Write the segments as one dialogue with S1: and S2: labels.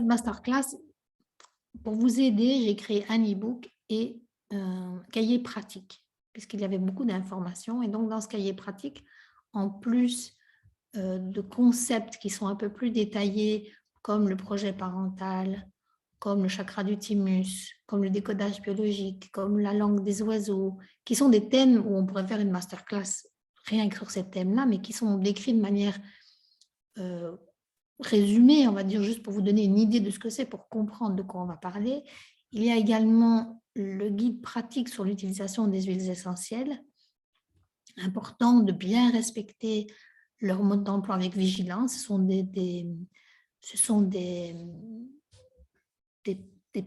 S1: cette masterclass, pour vous aider, j'ai créé un e-book et un cahier pratique, puisqu'il y avait beaucoup d'informations. Et donc, dans ce cahier pratique, en plus de concepts qui sont un peu plus détaillés, comme le projet parental, comme le chakra du thymus, comme le décodage biologique, comme la langue des oiseaux, qui sont des thèmes où on pourrait faire une masterclass rien que sur ces thèmes-là, mais qui sont décrits de manière euh, résumée, on va dire, juste pour vous donner une idée de ce que c'est, pour comprendre de quoi on va parler. Il y a également le guide pratique sur l'utilisation des huiles essentielles. Important de bien respecter leur mode d'emploi avec vigilance. Ce sont des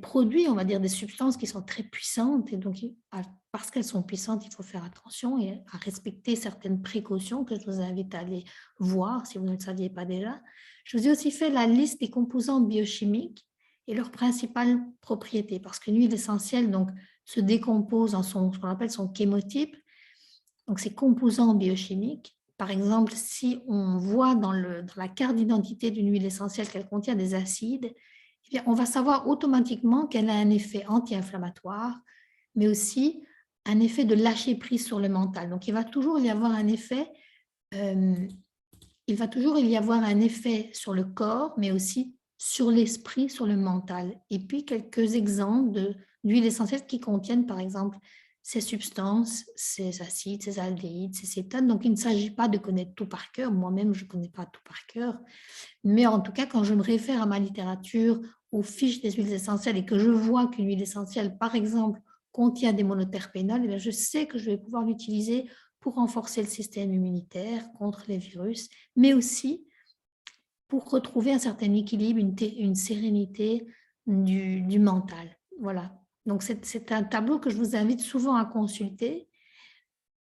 S1: produits, on va dire, des substances qui sont très puissantes. Et donc, parce qu'elles sont puissantes, il faut faire attention et à respecter certaines précautions que je vous invite à aller voir si vous ne le saviez pas déjà. Je vous ai aussi fait la liste des composants biochimiques et leurs principales propriétés, parce qu'une huile essentielle donc, se décompose en ce qu'on appelle son chémotype, donc ces composants biochimiques. Par exemple, si on voit dans la carte d'identité d'une huile essentielle qu'elle contient des acides, eh bien, on va savoir automatiquement qu'elle a un effet anti-inflammatoire, mais aussi un effet de lâcher prise sur le mental. Donc, il va toujours y avoir un effet, sur le corps, mais aussi sur l'esprit, sur le mental. Et puis, quelques exemples d'huiles essentielles qui contiennent, par exemple, ces substances, ces acides, ces aldéhydes, ces cétones. Donc, il ne s'agit pas de connaître tout par cœur. Moi-même, je ne connais pas tout par cœur. Mais en tout cas, quand je me réfère à ma littérature, aux fiches des huiles essentielles et que je vois qu'une huile essentielle, par exemple, contient des monoterpénols, eh bien, je sais que je vais pouvoir l'utiliser pour renforcer le système immunitaire contre les virus, mais aussi pour retrouver un certain équilibre, une sérénité du mental. Voilà. Donc, c'est un tableau que je vous invite souvent à consulter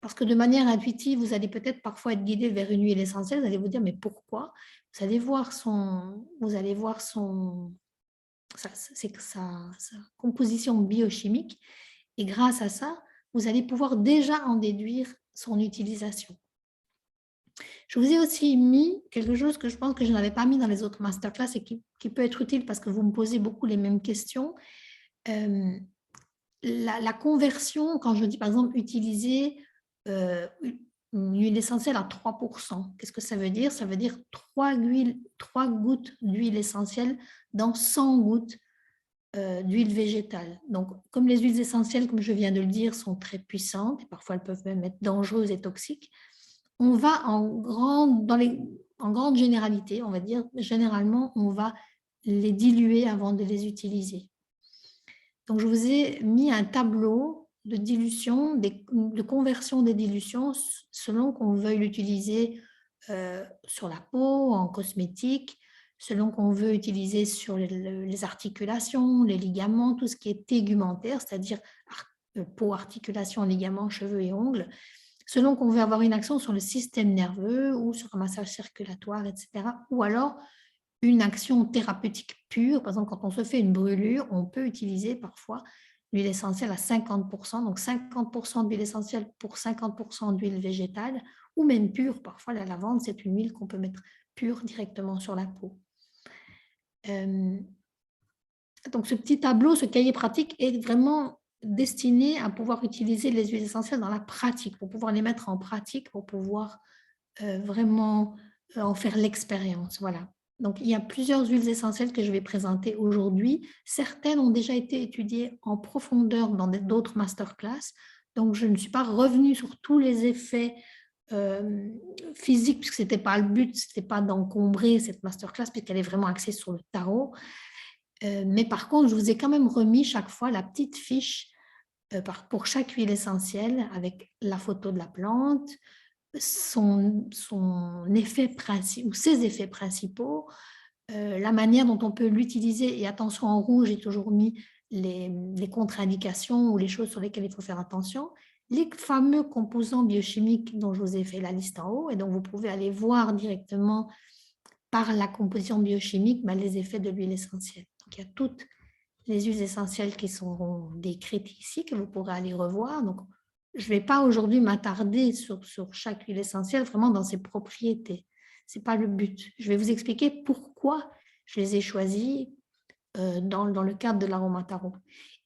S1: parce que de manière intuitive, vous allez peut-être parfois être guidé vers une huile essentielle, vous allez vous dire, mais pourquoi? Vous allez voir sa composition biochimique et grâce à ça, vous allez pouvoir déjà en déduire son utilisation. Je vous ai aussi mis quelque chose que je pense que je n'avais pas mis dans les autres masterclass et qui peut être utile parce que vous me posez beaucoup les mêmes questions. La conversion, quand je dis par exemple utiliser une huile essentielle à 3%, qu'est-ce que ça veut dire? Ça veut dire 3 gouttes d'huile essentielle dans 100 gouttes d'huile végétale. Donc, comme les huiles essentielles, comme je viens de le dire, sont très puissantes, et parfois elles peuvent même être dangereuses et toxiques, on va en grande généralité, on va dire, généralement, on va les diluer avant de les utiliser. Donc, je vous ai mis un tableau de dilution, de conversion des dilutions selon qu'on veuille l'utiliser sur la peau, en cosmétique, selon qu'on veut utiliser sur les articulations, les ligaments, tout ce qui est tégumentaire, c'est-à-dire peau, articulation, ligaments, cheveux et ongles, selon qu'on veut avoir une action sur le système nerveux ou sur un massage circulatoire, etc. Ou alors une action thérapeutique pure. Par exemple, quand on se fait une brûlure, on peut utiliser parfois l'huile essentielle à 50%, donc 50% d'huile essentielle pour 50% d'huile végétale, ou même pure. Parfois, la lavande, c'est une huile qu'on peut mettre pure directement sur la peau. Donc, ce petit tableau, ce cahier pratique est vraiment destiné à pouvoir utiliser les huiles essentielles dans la pratique, pour pouvoir les mettre en pratique, pour pouvoir vraiment en faire l'expérience. Voilà. Donc, il y a plusieurs huiles essentielles que je vais présenter aujourd'hui. Certaines ont déjà été étudiées en profondeur dans d'autres masterclass. Donc, je ne suis pas revenue sur tous les effets physiques, puisque ce n'était pas le but, ce n'était pas d'encombrer cette masterclass, puisqu'elle est vraiment axée sur le tarot. Mais par contre, je vous ai quand même remis chaque fois la petite fiche pour chaque huile essentielle avec la photo de la plante, son effet principal ou ses effets principaux, la manière dont on peut l'utiliser. Et attention, en rouge, j'ai toujours mis les contre-indications ou les choses sur lesquelles il faut faire attention. Les fameux composants biochimiques dont je vous ai fait la liste en haut et donc vous pouvez aller voir directement par la composition biochimique les effets de l'huile essentielle. Donc, il y a toutes les huiles essentielles qui sont décrites ici, que vous pourrez aller revoir. Donc, je ne vais pas aujourd'hui m'attarder sur chaque huile essentielle, vraiment dans ses propriétés. Ce n'est pas le but. Je vais vous expliquer pourquoi je les ai choisies, dans le cadre de l'aromatarot.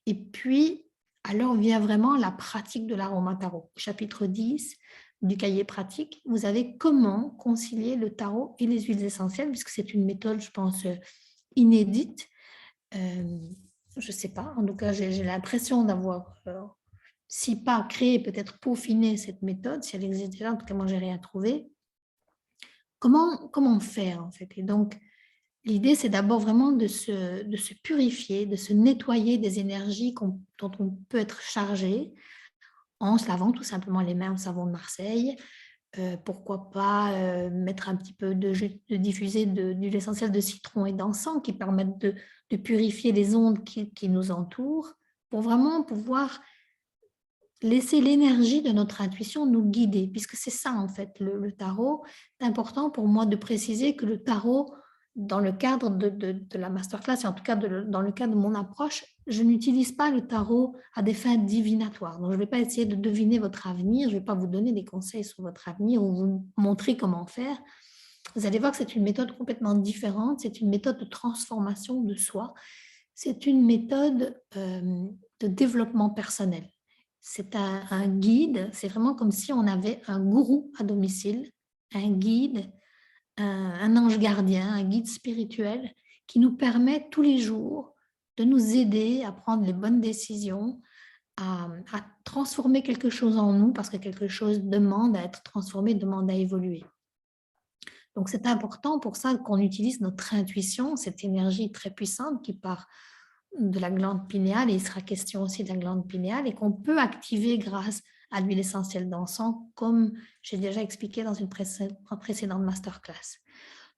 S1: Et puis, alors vient vraiment la pratique de l'aromatarot. Chapitre 10 du cahier pratique, vous avez comment concilier le tarot et les huiles essentielles, puisque c'est une méthode, je pense, inédite. Je ne sais pas, en tout cas, j'ai l'impression d'avoir, si pas créé, peut-être peaufiné cette méthode, si elle existe déjà, en tout cas, moi, je n'ai rien trouvé. Comment faire, en fait? Et donc, l'idée, c'est d'abord vraiment de se purifier, de se nettoyer des énergies dont on peut être chargé en se lavant tout simplement les mains au savon de Marseille. Pourquoi pas mettre un petit peu de diffuser d'huile essentielle de citron et d'encens qui permettent de purifier les ondes qui nous entourent pour vraiment pouvoir laisser l'énergie de notre intuition nous guider, puisque c'est ça en fait le tarot. C'est important pour moi de préciser que le tarot, dans le cadre de la masterclass, et en tout cas dans le cadre de mon approche, je n'utilise pas le tarot à des fins divinatoires. Donc, je ne vais pas essayer de deviner votre avenir, je ne vais pas vous donner des conseils sur votre avenir ou vous montrer comment faire. Vous allez voir que c'est une méthode complètement différente, c'est une méthode de transformation de soi, c'est une méthode de développement personnel. C'est un guide, c'est vraiment comme si on avait un gourou à domicile, un guide, un ange gardien, un guide spirituel qui nous permet tous les jours de nous aider à prendre les bonnes décisions, à transformer quelque chose en nous, parce que quelque chose demande à être transformé, demande à évoluer. Donc, c'est important pour ça qu'on utilise notre intuition, cette énergie très puissante qui part de la glande pinéale, et il sera question aussi de la glande pinéale, et qu'on peut activer grâce à l'huile essentielle d'encens, comme j'ai déjà expliqué dans une précédente masterclass.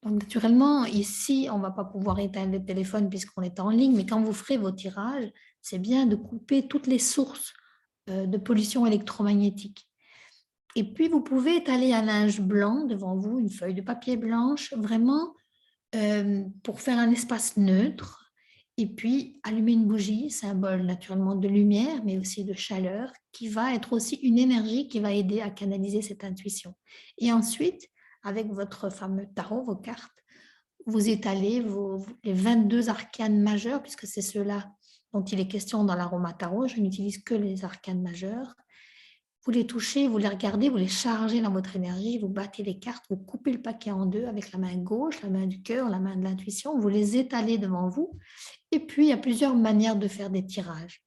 S1: Donc, naturellement, ici, on ne va pas pouvoir éteindre le téléphone puisqu'on est en ligne, mais quand vous ferez vos tirages, c'est bien de couper toutes les sources de pollution électromagnétique. Et puis, vous pouvez étaler un linge blanc devant vous, une feuille de papier blanche, vraiment pour faire un espace neutre. Et puis, allumer une bougie, symbole naturellement de lumière, mais aussi de chaleur, qui va être aussi une énergie qui va aider à canaliser cette intuition. Et ensuite, avec votre fameux tarot, vos cartes, vous étalez les 22 arcanes majeures, puisque c'est ceux-là dont il est question dans l'aromatarot. Je n'utilise que les arcanes majeures. Vous les touchez, vous les regardez, vous les chargez dans votre énergie, vous battez les cartes, vous coupez le paquet en deux avec la main gauche, la main du cœur, la main de l'intuition, vous les étalez devant vous. Et puis, il y a plusieurs manières de faire des tirages.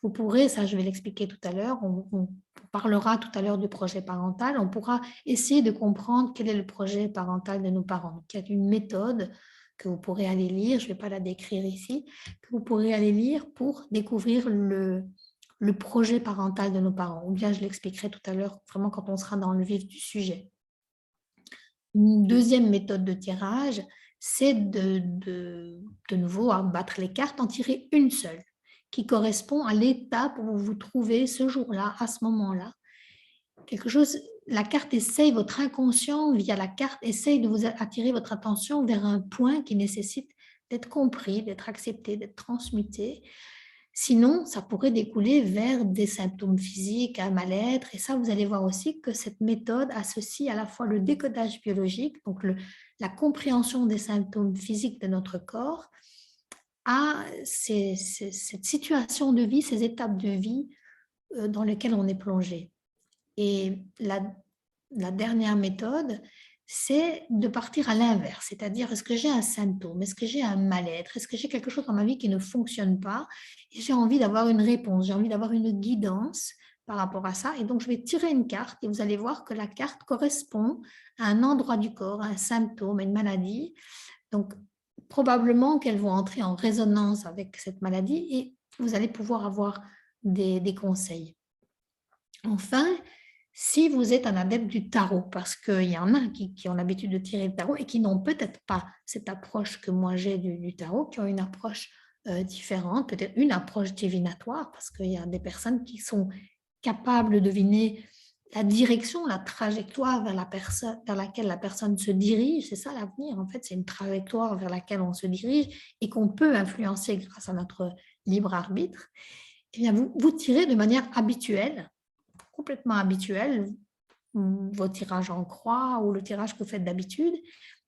S1: Vous pourrez, ça je vais l'expliquer tout à l'heure, on parlera tout à l'heure du projet parental, on pourra essayer de comprendre quel est le projet parental de nos parents. Il y a une méthode que vous pourrez aller lire, je ne vais pas la décrire ici, que vous pourrez aller lire pour découvrir le projet parental de nos parents. Ou bien je l'expliquerai tout à l'heure, vraiment quand on sera dans le vif du sujet. Une deuxième méthode de tirage, c'est de nouveau à battre les cartes, en tirer une seule, qui correspond à l'étape où vous vous trouvez ce jour-là, à ce moment-là. Quelque chose, la carte essaye, votre inconscient, via la carte, essaye de vous attirer votre attention vers un point qui nécessite d'être compris, d'être accepté, d'être transmuté. Sinon, ça pourrait découler vers des symptômes physiques, un mal-être. Et ça, vous allez voir aussi que cette méthode associe à la fois le décodage biologique, donc la compréhension des symptômes physiques de notre corps, à cette situation de vie, ces étapes de vie dans lesquelles on est plongé. Et la dernière méthode, c'est de partir à l'inverse, c'est-à-dire est-ce que j'ai un symptôme, est-ce que j'ai un mal-être, est-ce que j'ai quelque chose dans ma vie qui ne fonctionne pas et j'ai envie d'avoir une réponse, j'ai envie d'avoir une guidance par rapport à ça. Et donc, je vais tirer une carte et vous allez voir que la carte correspond à un endroit du corps, à un symptôme, à une maladie. Donc, probablement qu'elles vont entrer en résonance avec cette maladie et vous allez pouvoir avoir des conseils. Enfin, si vous êtes un adepte du tarot, parce qu'il y en a qui ont l'habitude de tirer le tarot et qui n'ont peut-être pas cette approche que moi j'ai du tarot, qui ont une approche différente, peut-être une approche divinatoire, parce qu'il y a des personnes qui sont capables de deviner la direction, la trajectoire vers laquelle la personne se dirige. C'est ça l'avenir, en fait, c'est une trajectoire vers laquelle on se dirige et qu'on peut influencer grâce à notre libre arbitre. Eh bien, vous tirez de manière habituelle, complètement habituel, vos tirages en croix ou le tirage que vous faites d'habitude,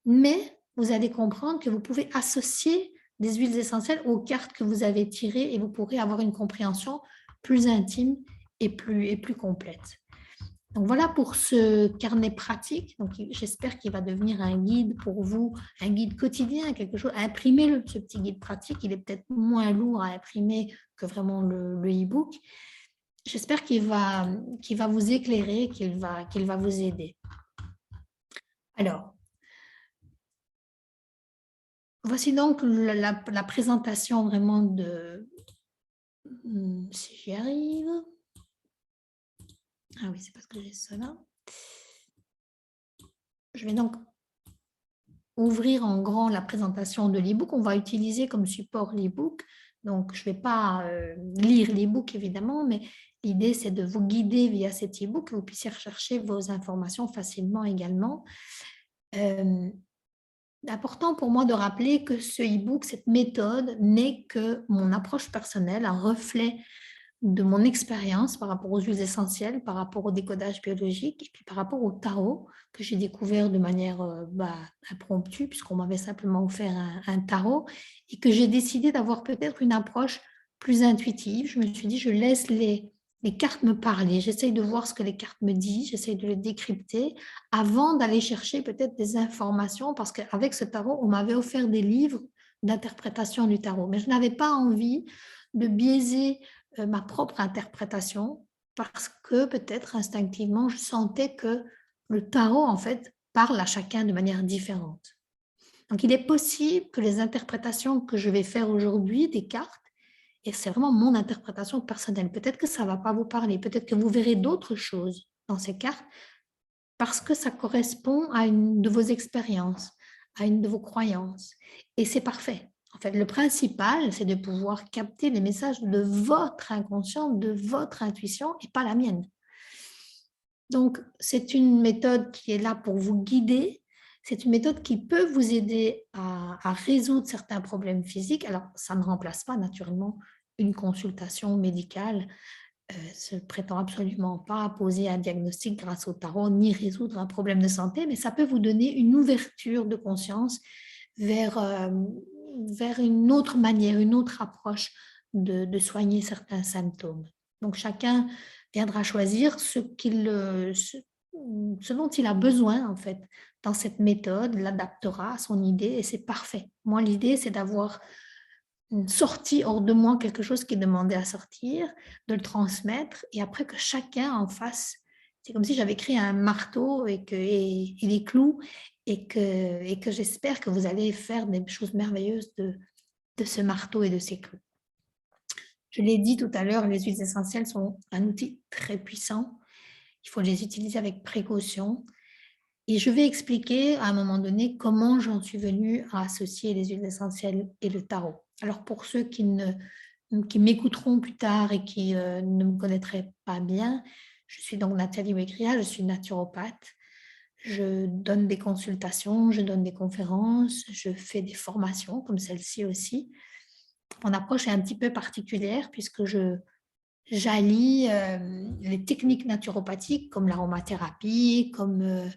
S1: mais vous allez comprendre que vous pouvez associer des huiles essentielles aux cartes que vous avez tirées et vous pourrez avoir une compréhension plus intime et plus complète. Donc voilà pour ce carnet pratique. Donc j'espère qu'il va devenir un guide pour vous, un guide quotidien, quelque chose. Imprimez-le, ce petit guide pratique. Il est peut-être moins lourd à imprimer que vraiment le e-book. J'espère qu'il va vous éclairer, qu'il va vous aider. Alors, voici donc la présentation vraiment de... Si j'y arrive. Ah oui, c'est parce que j'ai cela. Je vais donc ouvrir en grand la présentation de l'e-book. On va utiliser comme support l'e-book. Donc, je ne vais pas lire l'e-book, évidemment, mais l'idée, c'est de vous guider via cet e-book, que vous puissiez rechercher vos informations facilement également. Important pour moi de rappeler que ce e-book, cette méthode, n'est que mon approche personnelle, un reflet de mon expérience par rapport aux huiles essentielles, par rapport au décodage biologique et puis par rapport au tarot que j'ai découvert de manière impromptue puisqu'on m'avait simplement offert un tarot et que j'ai décidé d'avoir peut-être une approche plus intuitive. Je me suis dit, je laisse les cartes me parler, j'essaye de voir ce que les cartes me disent, j'essaye de les décrypter avant d'aller chercher peut-être des informations parce qu'avec ce tarot, on m'avait offert des livres d'interprétation du tarot, mais je n'avais pas envie de biaiser ma propre interprétation parce que peut-être instinctivement, je sentais que le tarot, en fait, parle à chacun de manière différente. Donc, il est possible que les interprétations que je vais faire aujourd'hui des cartes, et c'est vraiment mon interprétation personnelle, peut-être que ça ne va pas vous parler, peut-être que vous verrez d'autres choses dans ces cartes parce que ça correspond à une de vos expériences, à une de vos croyances. Et c'est parfait. En fait, le principal, c'est de pouvoir capter les messages de votre inconscient, de votre intuition et pas la mienne. Donc, c'est une méthode qui est là pour vous guider. C'est une méthode qui peut vous aider à résoudre certains problèmes physiques. Alors, ça ne remplace pas naturellement une consultation médicale. Se prétend absolument pas poser un diagnostic grâce au tarot ni résoudre un problème de santé, mais ça peut vous donner une ouverture de conscience vers une autre manière, une autre approche de soigner certains symptômes. Donc, chacun viendra choisir ce dont il a besoin, en fait, dans cette méthode, l'adaptera à son idée et c'est parfait. Moi, l'idée, c'est d'avoir sorti hors de moi quelque chose qui est demandé à sortir, de le transmettre et après que chacun en fasse. C'est comme si j'avais créé un marteau et des clous et que j'espère que vous allez faire des choses merveilleuses de ce marteau et de ces clous. Je l'ai dit tout à l'heure, les huiles essentielles sont un outil très puissant. Il faut les utiliser avec précaution. Et je vais expliquer à un moment donné comment j'en suis venue à associer les huiles essentielles et le tarot. Alors pour ceux qui m'écouteront plus tard et qui ne me connaîtraient pas bien, je suis donc Nathalie Wegria, je suis naturopathe. Je donne des consultations, je donne des conférences, je fais des formations comme celle-ci aussi. Mon approche est un petit peu particulière puisque j'allie les techniques naturopathiques comme l'aromathérapie, comme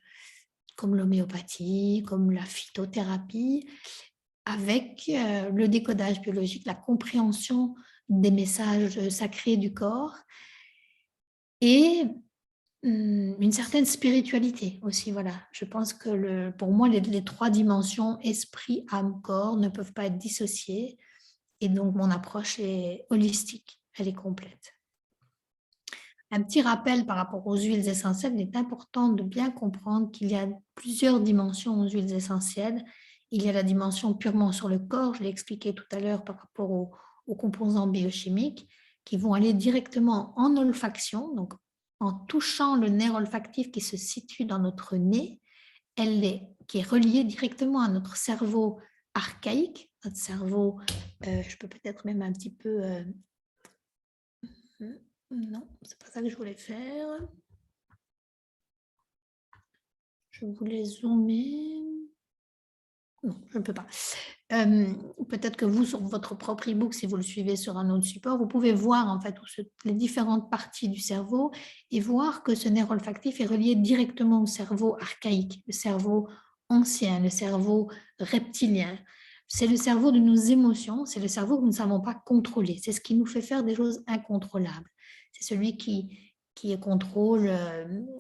S1: l'homéopathie, comme la phytothérapie, avec le décodage biologique, la compréhension des messages sacrés du corps et une certaine spiritualité aussi. Voilà. Je pense que pour moi, les trois dimensions, esprit, âme, corps, ne peuvent pas être dissociées. Et donc, mon approche est holistique, elle est complète. Un petit rappel par rapport aux huiles essentielles, il est important de bien comprendre qu'il y a plusieurs dimensions aux huiles essentielles. Il y a la dimension purement sur le corps, je l'ai expliqué tout à l'heure par rapport aux composants biochimiques qui vont aller directement en olfaction, donc en touchant le nerf olfactif qui se situe dans notre nez, qui est relié directement à notre cerveau archaïque, notre cerveau, je peux peut-être même un petit peu... non, c'est pas ça que je voulais faire. Je voulais zoomer. Non, je ne peux pas. Peut-être que vous, sur votre propre e-book, si vous le suivez sur un autre support, vous pouvez voir en fait les différentes parties du cerveau et voir que ce nerf olfactif est relié directement au cerveau archaïque, le cerveau ancien, le cerveau reptilien, le c'est le cerveau de nos émotions, c'est le cerveau que nous ne savons pas contrôler. C'est ce qui nous fait faire des choses incontrôlables. C'est celui qui contrôle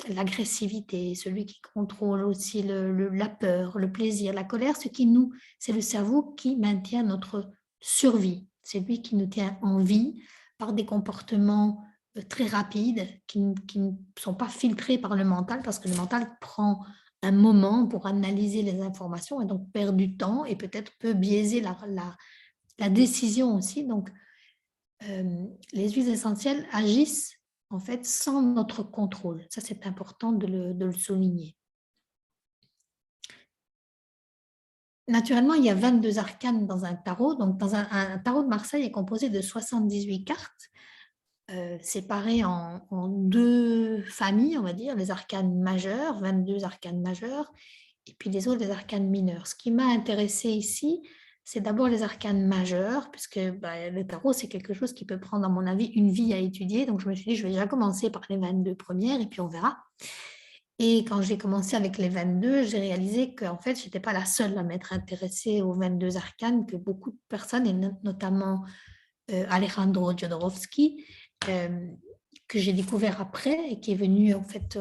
S1: l'agressivité, celui qui contrôle aussi la peur, le plaisir, la colère. C'est le cerveau qui maintient notre survie. C'est lui qui nous tient en vie par des comportements très rapides qui ne sont pas filtrés par le mental parce que le mental prend un moment pour analyser les informations et donc perd du temps et peut-être peut biaiser la décision aussi. Donc, les huiles essentielles agissent en fait sans notre contrôle. Ça, c'est important de le souligner. Naturellement, il y a 22 arcanes dans un tarot. Donc, un tarot de Marseille est composé de 78 cartes, séparées en deux familles, on va dire, les arcanes majeures, 22 arcanes majeures, et puis les autres, les arcanes mineurs. Ce qui m'a intéressé ici, c'est d'abord les arcanes majeures, puisque le tarot, c'est quelque chose qui peut prendre, à mon avis, une vie à étudier. Donc, je me suis dit, je vais déjà commencer par les 22 premières, et puis on verra. Et quand j'ai commencé avec les 22, j'ai réalisé qu'en fait, je n'étais pas la seule à m'être intéressée aux 22 arcanes, que beaucoup de personnes, et notamment Alejandro Jodorowsky, que j'ai découvert après et qui est venu en fait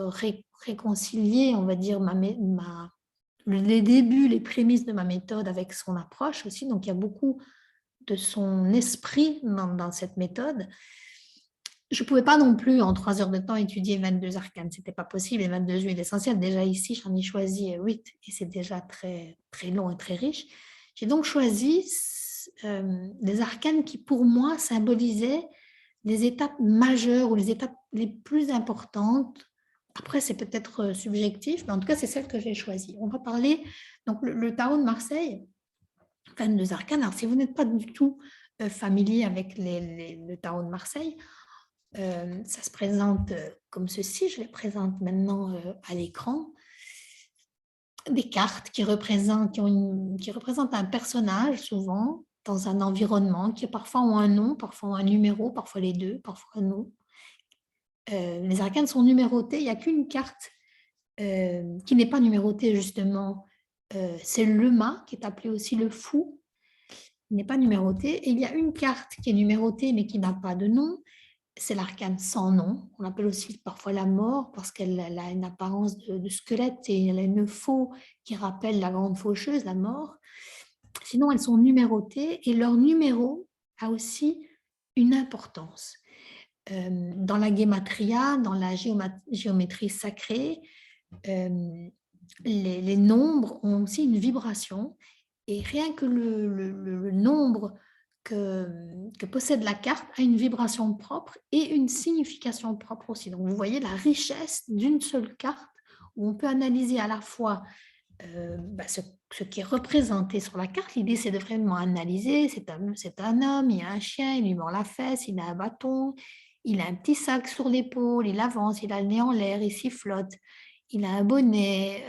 S1: réconcilier, on va dire, les débuts, les prémices de ma méthode avec son approche aussi. Donc, il y a beaucoup de son esprit dans cette méthode. Je ne pouvais pas non plus, en 3 heures de temps, étudier 22 arcanes. Ce n'était pas possible. Et 22 huiles essentielles, déjà ici, j'en ai choisi 8 et c'est déjà très, très long et très riche. J'ai donc choisi des arcanes qui, pour moi, symbolisaient les étapes majeures ou les étapes les plus importantes. Après, c'est peut-être subjectif, mais en tout cas, c'est celle que j'ai choisie. On va parler, donc le tarot de Marseille, 22 arcanes. Alors, si vous n'êtes pas du tout familier avec le tarot de Marseille, ça se présente comme ceci. Je les présente maintenant à l'écran. Des cartes qui représentent un personnage, souvent, dans un environnement, qui parfois ont un nom, parfois ont un numéro, parfois les deux, parfois un nom. Les arcanes sont numérotées. Il n'y a qu'une carte qui n'est pas numérotée, justement. C'est le mât, qui est appelé aussi le fou. Il n'est pas numéroté. Et il y a une carte qui est numérotée, mais qui n'a pas de nom. C'est l'arcane sans nom. On l'appelle aussi parfois la mort parce qu'elle a une apparence de squelette et elle a une faux qui rappelle la grande faucheuse, la mort. Sinon, elles sont numérotées et leur numéro a aussi une importance. Dans la guématria, dans la géométrie sacrée, les nombres ont aussi une vibration et rien que le nombre que possède la carte a une vibration propre et une signification propre aussi. Donc, vous voyez la richesse d'une seule carte où on peut analyser à la fois ce qui est représenté sur la carte. L'idée, c'est de vraiment analyser. C'est un homme, il y a un chien, il lui mord la fesse, il a un bâton, il a un petit sac sur l'épaule, il avance, il a le nez en l'air, il sifflote, il a un bonnet,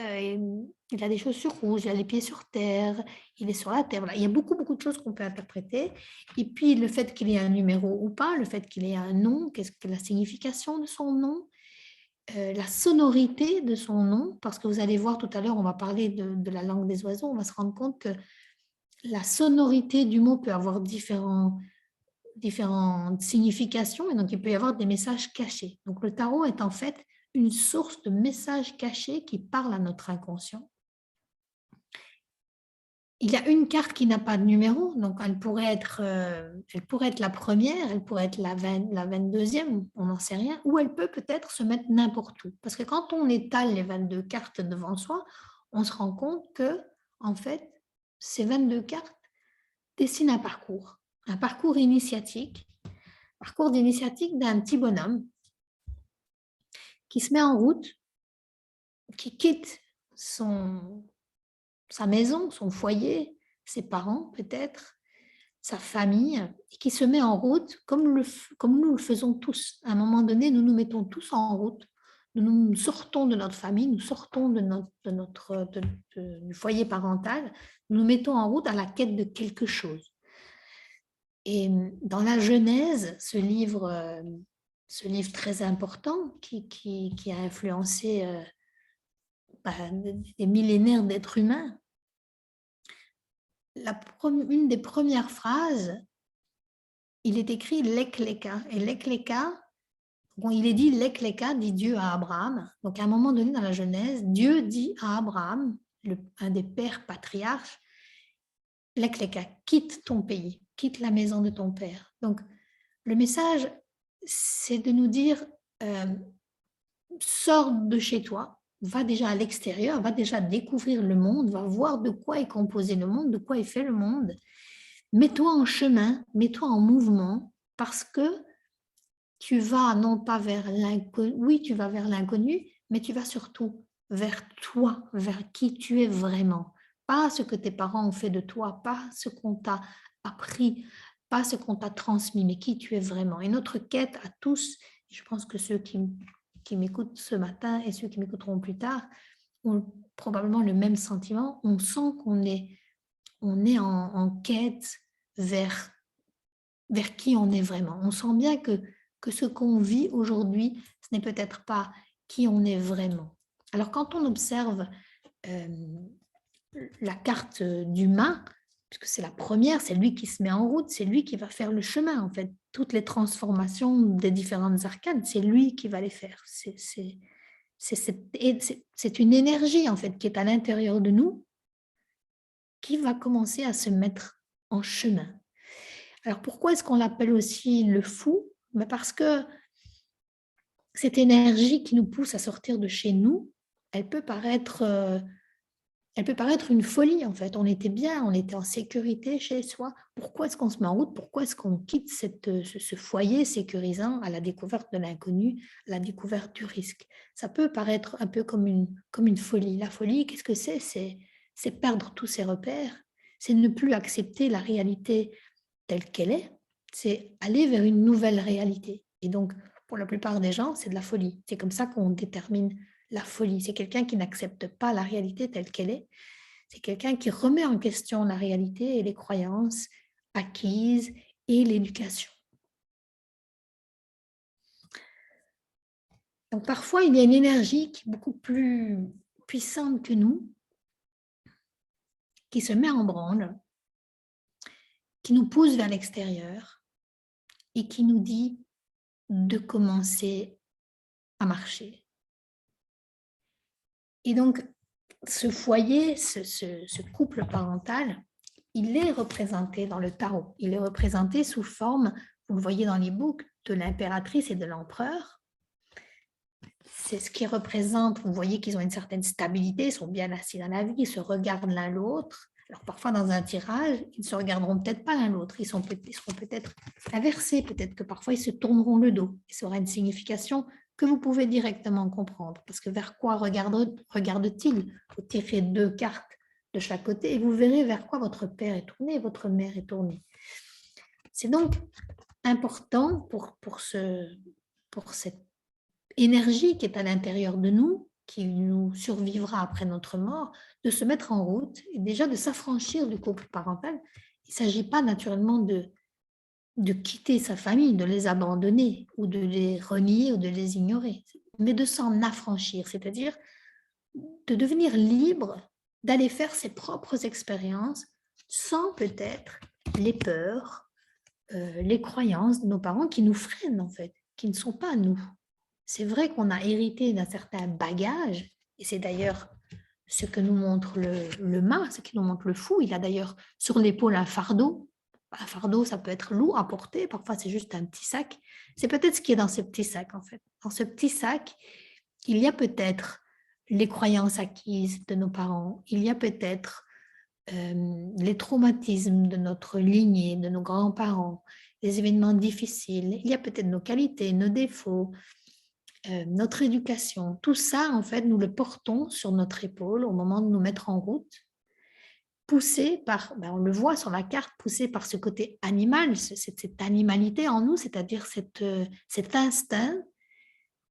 S1: il a des chaussures rouges, il a les pieds sur terre, il est sur la terre. Voilà. Il y a beaucoup, beaucoup de choses qu'on peut interpréter. Et puis, le fait qu'il ait un numéro ou pas, le fait qu'il ait un nom, qu'est-ce que la signification de son nom, la sonorité de son nom, parce que vous allez voir tout à l'heure, on va parler de la langue des oiseaux, on va se rendre compte que la sonorité du mot peut avoir différentes significations, et donc il peut y avoir des messages cachés. Donc le tarot est en fait une source de messages cachés qui parlent à notre inconscient. Il y a une carte qui n'a pas de numéro, donc elle pourrait être la première, elle pourrait être la 22e, on n'en sait rien, ou elle peut-être se mettre n'importe où. Parce que quand on étale les 22 cartes devant soi, on se rend compte que, en fait, ces 22 cartes dessinent un parcours initiatique d'un petit bonhomme qui se met en route, qui quitte sa maison, son foyer, ses parents peut-être, sa famille, et qui se met en route comme nous le faisons tous. À un moment donné, nous nous mettons tous en route, nous sortons de notre famille, nous sortons du foyer parental, nous nous mettons en route à la quête de quelque chose. Et dans la Genèse, ce livre très important qui a influencé des millénaires d'êtres humains, une des premières phrases, il est écrit Lekleka. Et Lekleka, bon, il est dit Lekleka, dit Dieu à Abraham. Donc, à un moment donné dans la Genèse, Dieu dit à Abraham, un des pères patriarches, Lekleka, quitte ton pays, quitte la maison de ton père. Donc, le message, c'est de nous dire, sors de chez toi, va déjà à l'extérieur, va déjà découvrir le monde, va voir de quoi est composé le monde, de quoi est fait le monde. Mets-toi en chemin, mets-toi en mouvement, parce que tu vas non pas vers l'inconnu, oui, tu vas vers l'inconnu, mais tu vas surtout vers toi, vers qui tu es vraiment. Pas ce que tes parents ont fait de toi, pas ce qu'on t'a appris, pas ce qu'on t'a transmis, mais qui tu es vraiment. Et notre quête à tous, je pense que ceux qui m'écoutent ce matin et ceux qui m'écouteront plus tard ont probablement le même sentiment. On sent on est en quête vers qui on est vraiment. On sent bien que ce qu'on vit aujourd'hui, ce n'est peut-être pas qui on est vraiment. Alors quand on observe la carte d'humain, puisque c'est la première, c'est lui qui se met en route, c'est lui qui va faire le chemin en fait. Toutes les transformations des différentes arcanes, c'est lui qui va les faire. C'est une énergie en fait qui est à l'intérieur de nous qui va commencer à se mettre en chemin. Alors pourquoi est-ce qu'on l'appelle aussi le fou? Parce que cette énergie qui nous pousse à sortir de chez nous, elle peut paraître une folie en fait. On était bien, on était en sécurité chez soi. Pourquoi est-ce qu'on se met en route? Pourquoi est-ce qu'on quitte ce foyer sécurisant à la découverte de l'inconnu, à la découverte du risque? Ça peut paraître un peu comme une folie. La folie, qu'est-ce que c'est? C'est perdre tous ses repères, c'est ne plus accepter la réalité telle qu'elle est, c'est aller vers une nouvelle réalité. Et donc, pour la plupart des gens, c'est de la folie. C'est comme ça qu'on détermine la folie. C'est quelqu'un qui n'accepte pas la réalité telle qu'elle est. C'est quelqu'un qui remet en question la réalité et les croyances acquises et l'éducation. Donc parfois, il y a une énergie qui est beaucoup plus puissante que nous, qui se met en branle, qui nous pousse vers l'extérieur et qui nous dit de commencer à marcher. Et donc, ce foyer, ce couple parental, il est représenté dans le tarot. Il est représenté sous forme, vous le voyez dans les books, de l'impératrice et de l'empereur. C'est ce qui représente, vous voyez qu'ils ont une certaine stabilité, ils sont bien assis dans la vie, ils se regardent l'un l'autre. Alors parfois dans un tirage, ils ne se regarderont peut-être pas l'un l'autre, ils seront peut-être inversés, peut-être que parfois ils se tourneront le dos. Et ça aura une signification que vous pouvez directement comprendre. Parce que vers quoi regarde-t-il? Vous tirez 2 cartes de chaque côté et vous verrez vers quoi votre père est tourné, votre mère est tournée. C'est donc important pour cette énergie qui est à l'intérieur de nous, qui nous survivra après notre mort, de se mettre en route et déjà de s'affranchir du couple parental. Il ne s'agit pas naturellement de quitter sa famille, de les abandonner ou de les renier ou de les ignorer, mais de s'en affranchir, c'est-à-dire de devenir libre, d'aller faire ses propres expériences sans peut-être les peurs, les croyances de nos parents qui nous freinent en fait, qui ne sont pas nous. C'est vrai qu'on a hérité d'un certain bagage, et c'est d'ailleurs ce que nous montre le mât, ce qui nous montre le fou. Il a d'ailleurs sur l'épaule un fardeau. Un fardeau, ça peut être lourd à porter, parfois c'est juste un petit sac. C'est peut-être ce qui est dans ce petit sac en fait. Dans ce petit sac, il y a peut-être les croyances acquises de nos parents, il y a peut-être les traumatismes de notre lignée, de nos grands-parents, les événements difficiles, il y a peut-être nos qualités, nos défauts, notre éducation. Tout ça, en fait, nous le portons sur notre épaule au moment de nous mettre en route, poussé par, on le voit sur la carte, poussé par ce côté animal, cette animalité en nous, c'est-à-dire cet instinct.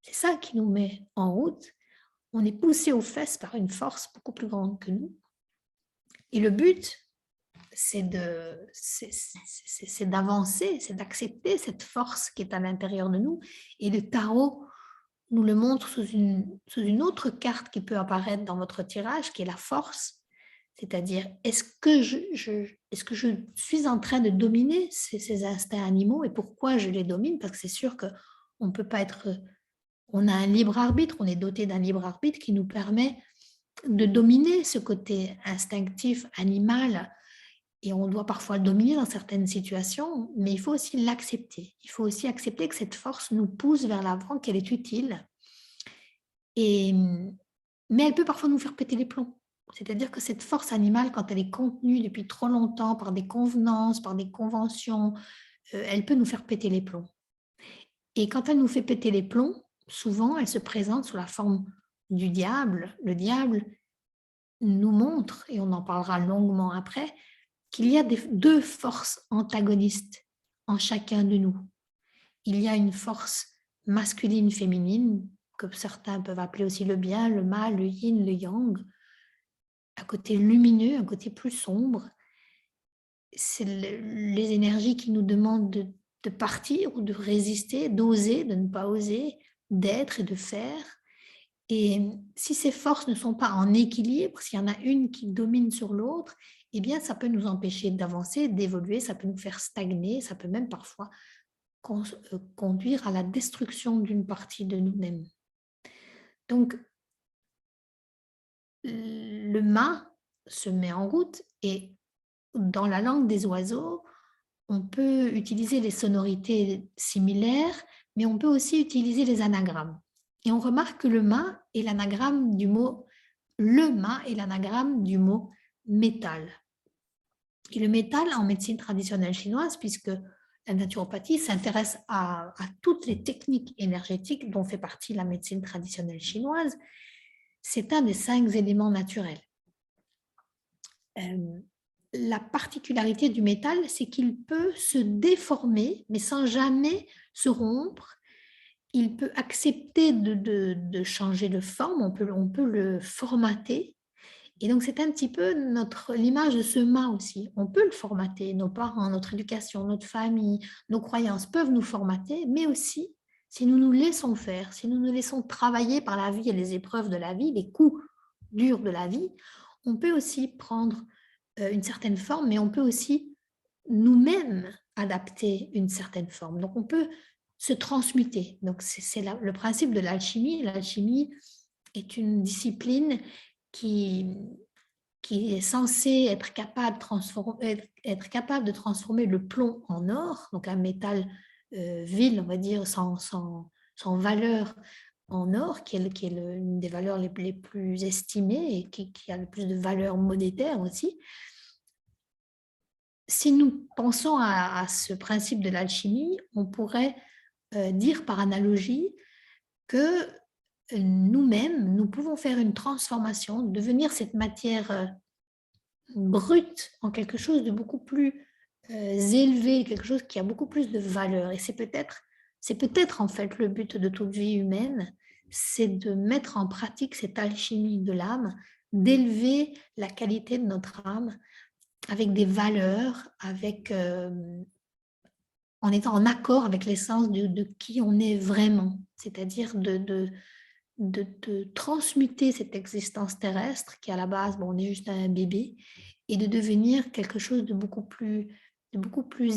S1: C'est ça qui nous met en route. On est poussé aux fesses par une force beaucoup plus grande que nous. Et le but, c'est d'avancer, c'est d'accepter cette force qui est à l'intérieur de nous. Et le tarot nous le montre sous une autre carte qui peut apparaître dans votre tirage, qui est la force. C'est-à-dire, est-ce que je suis en train de dominer ces instincts animaux et pourquoi je les domine? Parce que c'est sûr qu'on ne peut pas être, on a un libre arbitre, on est doté d'un libre arbitre qui nous permet de dominer ce côté instinctif, animal, et on doit parfois le dominer dans certaines situations, mais il faut aussi l'accepter. Il faut aussi accepter que cette force nous pousse vers l'avant, qu'elle est utile, et, mais elle peut parfois nous faire péter les plombs. C'est-à-dire que cette force animale, quand elle est contenue depuis trop longtemps par des convenances, par des conventions, elle peut nous faire péter les plombs. Et quand elle nous fait péter les plombs, souvent, elle se présente sous la forme du diable. Le diable nous montre, et on en parlera longuement après, qu'il y a deux forces antagonistes en chacun de nous. Il y a une force masculine, féminine, que certains peuvent appeler aussi le bien, le mal, le yin, le yang, un côté lumineux, un côté plus sombre. C'est les énergies qui nous demandent de partir ou de résister, d'oser, de ne pas oser, d'être et de faire. Et si ces forces ne sont pas en équilibre, s'il y en a une qui domine sur l'autre, eh bien, ça peut nous empêcher d'avancer, d'évoluer, ça peut nous faire stagner, ça peut même parfois conduire à la destruction d'une partie de nous-mêmes. Donc, le mât se met en route et dans la langue des oiseaux, on peut utiliser les sonorités similaires, mais on peut aussi utiliser les anagrammes. Et on remarque que le mât est l'anagramme du mot métal. Et le métal en médecine traditionnelle chinoise, puisque la naturopathie s'intéresse à toutes les techniques énergétiques dont fait partie la médecine traditionnelle chinoise, c'est un des 5 éléments naturels. La particularité du métal, c'est qu'il peut se déformer, mais sans jamais se rompre. Il peut accepter de changer de forme, on peut le formater. Et donc, c'est un petit peu l'image de ce mât aussi. On peut le formater, nos parents, notre éducation, notre famille, nos croyances peuvent nous formater, mais aussi, si nous nous laissons faire, si nous nous laissons travailler par la vie et les épreuves de la vie, les coups durs de la vie, on peut aussi prendre une certaine forme, mais on peut aussi nous-mêmes adapter une certaine forme. Donc, on peut se transmuter. Donc, c'est le principe de l'alchimie. L'alchimie est une discipline qui est censée être capable de transformer le plomb en or, donc un métal vil, on va dire, sans valeur en or, qui est une des valeurs les plus estimées et qui a le plus de valeur monétaire aussi. Si nous pensons à ce principe de l'alchimie, on pourrait dire par analogie que nous-mêmes, nous pouvons faire une transformation, devenir cette matière brute en quelque chose de beaucoup plus élevé, quelque chose qui a beaucoup plus de valeur. Et c'est peut-être en fait le but de toute vie humaine, c'est de mettre en pratique cette alchimie de l'âme, d'élever la qualité de notre âme avec des valeurs, en étant en accord avec l'essence de qui on est vraiment, c'est-à-dire de transmuter cette existence terrestre qui à la base, bon, on est juste un bébé, et de devenir quelque chose de beaucoup plus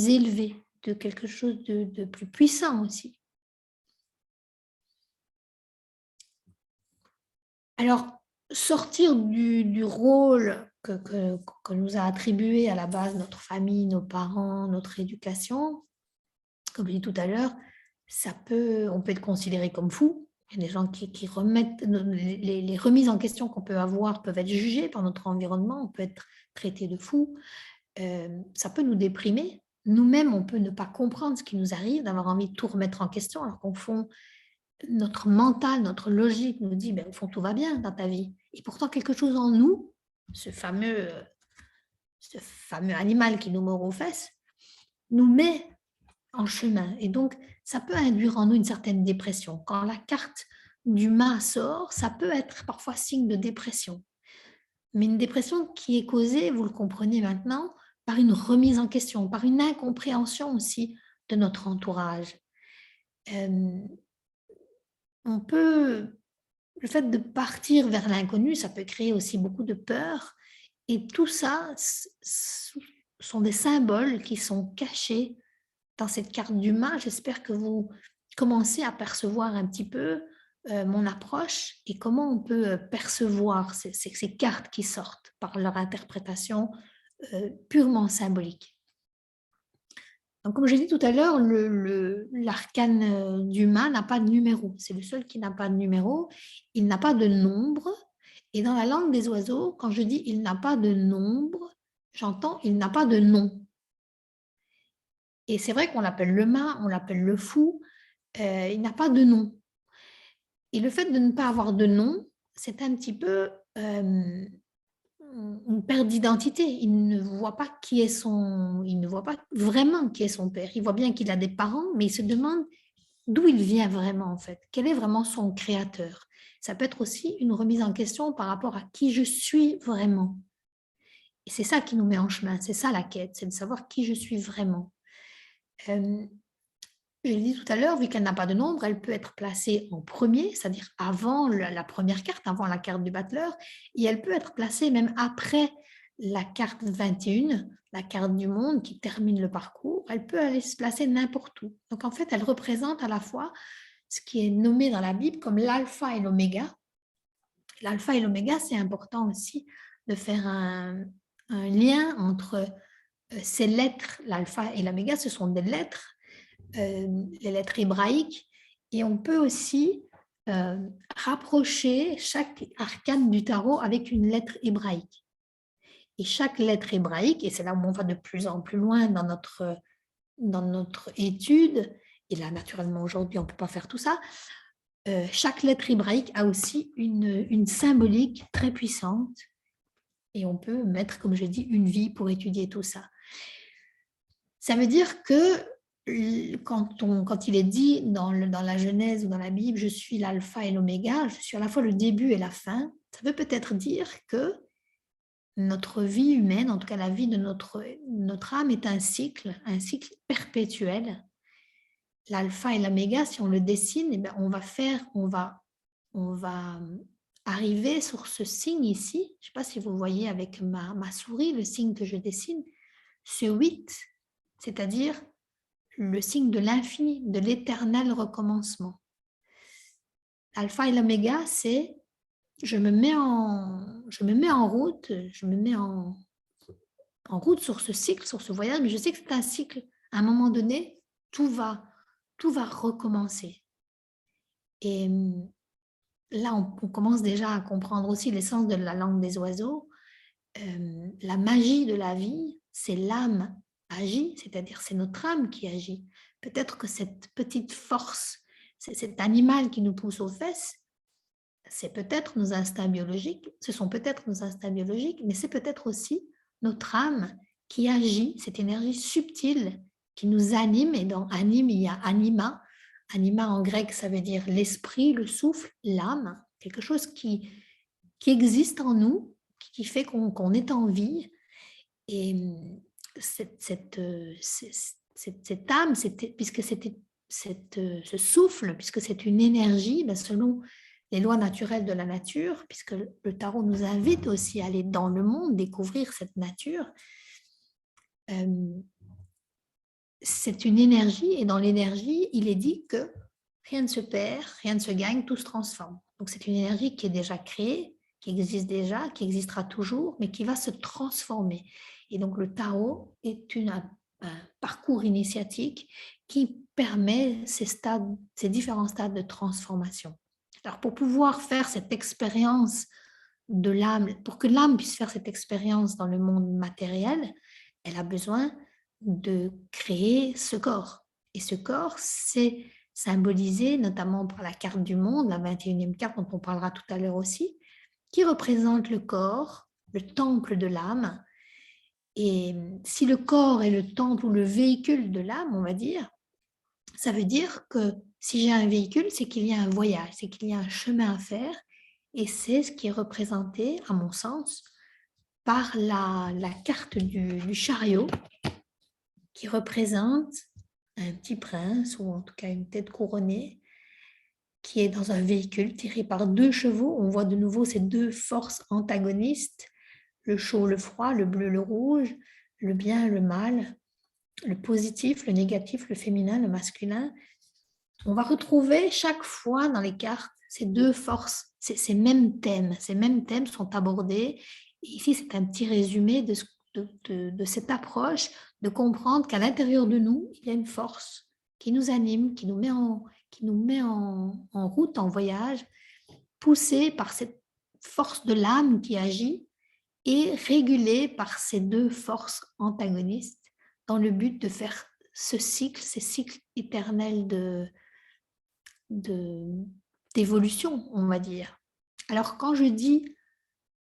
S1: élevé, de quelque chose de plus puissant aussi. Alors, sortir du rôle que nous a attribué à la base notre famille, nos parents, notre éducation, comme je dis tout à l'heure, on peut être considéré comme fou. Il y a des gens qui remettent les remises en question qu'on peut avoir peuvent être jugées par notre environnement, on peut être traité de fou. Ça peut nous déprimer. Nous-mêmes, on peut ne pas comprendre ce qui nous arrive, d'avoir envie de tout remettre en question, alors qu'au fond, notre mental, notre logique nous dit, ben, au fond, tout va bien dans ta vie. Et pourtant, quelque chose en nous, ce fameux animal qui nous mord aux fesses, nous met en chemin. Et donc, ça peut induire en nous une certaine dépression. Quand la carte du mât sort, ça peut être parfois signe de dépression. Mais une dépression qui est causée, vous le comprenez maintenant, par une remise en question, par une incompréhension aussi de notre entourage. Le fait de partir vers l'inconnu, ça peut créer aussi beaucoup de peur Et tout ça sont des symboles qui sont cachés dans cette carte du mât. J'espère que vous commencez à percevoir un petit peu mon approche et comment on peut percevoir ces cartes qui sortent par leur interprétation purement symbolique. Donc, comme j'ai dit tout à l'heure, l'arcane du mât n'a pas de numéro. C'est le seul qui n'a pas de numéro. Il n'a pas de nombre. Et dans la langue des oiseaux, quand je dis il n'a pas de nombre, j'entends il n'a pas de nom. Et c'est vrai qu'on l'appelle le mât, on l'appelle le fou, il n'a pas de nom. Et le fait de ne pas avoir de nom, c'est un petit peu une perte d'identité. Il ne voit pas il ne voit pas vraiment qui est son père. Il voit bien qu'il a des parents, mais il se demande d'où il vient vraiment en fait. Quel est vraiment son créateur? Ça peut être aussi une remise en question par rapport à qui je suis vraiment. Et c'est ça qui nous met en chemin, c'est ça la quête, c'est de savoir qui je suis vraiment. Je l'ai dit tout à l'heure, vu qu'elle n'a pas de nombre, elle peut être placée en premier, c'est-à-dire avant la première carte, avant la carte du battleur, et elle peut être placée même après la carte 21, la carte du monde qui termine le parcours. Elle peut aller se placer n'importe où. Donc en fait, elle représente à la fois ce qui est nommé dans la Bible comme l'alpha et l'oméga. L'alpha et l'oméga, c'est important aussi de faire un lien entre ces lettres, l'alpha et l'oméga, ce sont des lettres, les lettres hébraïques, et on peut aussi rapprocher chaque arcane du tarot avec une lettre hébraïque. Et chaque lettre hébraïque, et c'est là où on va de plus en plus loin dans notre étude, et là naturellement aujourd'hui on ne peut pas faire tout ça, chaque lettre hébraïque a aussi une symbolique très puissante, et on peut mettre, comme je dis, une vie pour étudier tout ça. Ça veut dire que quand il est dit dans la Genèse ou dans la Bible, je suis l'alpha et l'oméga, je suis à la fois le début et la fin, ça veut peut-être dire que notre vie humaine, en tout cas la vie de notre âme, est un cycle perpétuel. L'alpha et l'oméga, si on le dessine, eh bien, on va arriver sur ce signe ici. Je ne sais pas si vous voyez avec ma souris le signe que je dessine, ce 8, c'est-à-dire le signe de l'infini, de l'éternel recommencement. Alpha et l'oméga, c'est je me mets en route, je me mets en route sur ce cycle, sur ce voyage, mais je sais que c'est un cycle. À un moment donné, tout va recommencer. Et là, on commence déjà à comprendre aussi l'essence de la langue des oiseaux. La magie de la vie, c'est l'âme agit, c'est-à-dire c'est notre âme qui agit. Peut-être que cette petite force, c'est cet animal qui nous pousse aux fesses, c'est peut-être nos instincts biologiques, ce sont peut-être nos instincts biologiques, mais c'est peut-être aussi notre âme qui agit, cette énergie subtile qui nous anime, et dans anime, il y a anima. Anima en grec, ça veut dire l'esprit, le souffle, l'âme, quelque chose qui existe en nous, qui fait qu'on est en vie. Et cette âme, puisque ce souffle, puisque c'est une énergie, ben selon les lois naturelles de la nature, puisque le tarot nous invite aussi à aller dans le monde, découvrir cette nature, c'est une énergie, et dans l'énergie, il est dit que rien ne se perd, rien ne se gagne, tout se transforme. Donc c'est une énergie qui est déjà créée, qui existe déjà, qui existera toujours, mais qui va se transformer. Et donc le tarot est un parcours initiatique qui permet ces différents stades de transformation. Alors pour pouvoir faire cette expérience de l'âme, pour que l'âme puisse faire cette expérience dans le monde matériel, elle a besoin de créer ce corps. Et ce corps, c'est symbolisé notamment par la carte du monde, la 21e carte dont on parlera tout à l'heure aussi, qui représente le corps, le temple de l'âme. Et si le corps est le temple ou le véhicule de l'âme, on va dire, ça veut dire que si j'ai un véhicule, c'est qu'il y a un voyage, c'est qu'il y a un chemin à faire. Et c'est ce qui est représenté, à mon sens, par la carte du chariot, qui représente un petit prince, ou en tout cas une tête couronnée, qui est dans un véhicule tiré par deux chevaux. On voit de nouveau ces deux forces antagonistes, le chaud, le froid, le bleu, le rouge, le bien, le mal, le positif, le négatif, le féminin, le masculin. On va retrouver chaque fois dans les cartes ces deux forces, ces mêmes thèmes. Ces mêmes thèmes sont abordés. Et ici, c'est un petit résumé de cette approche, de comprendre qu'à l'intérieur de nous, il y a une force qui nous anime, qui nous met en route, en voyage, poussée par cette force de l'âme qui agit et régulée par ces deux forces antagonistes dans le but de faire ce cycle, ces cycles éternels d'évolution, on va dire. Alors, quand je dis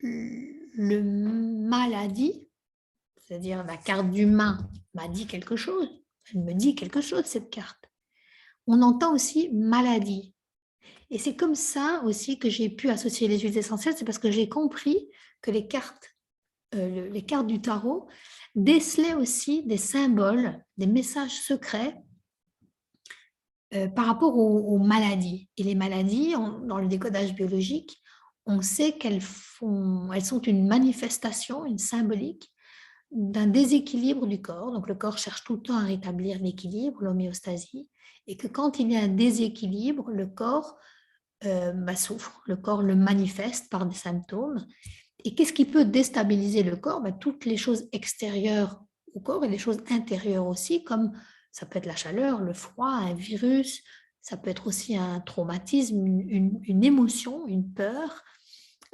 S1: le maladie, c'est-à-dire la carte du main m'a dit quelque chose, elle me dit quelque chose, cette carte. On entend aussi maladie. Et c'est comme ça aussi que j'ai pu associer les huiles essentielles, c'est parce que j'ai compris que les cartes du tarot décelaient aussi des symboles, des messages secrets par rapport aux maladies. Et les maladies, dans le décodage biologique, on sait elles sont une manifestation, une symbolique d'un déséquilibre du corps. Donc le corps cherche tout le temps à rétablir l'équilibre, l'homéostasie, et que quand il y a un déséquilibre, le corps souffre, le corps le manifeste par des symptômes. Et qu'est-ce qui peut déstabiliser le corps? Toutes les choses extérieures au corps et les choses intérieures aussi, comme ça peut être la chaleur, le froid, un virus, ça peut être aussi un traumatisme, une émotion, une peur,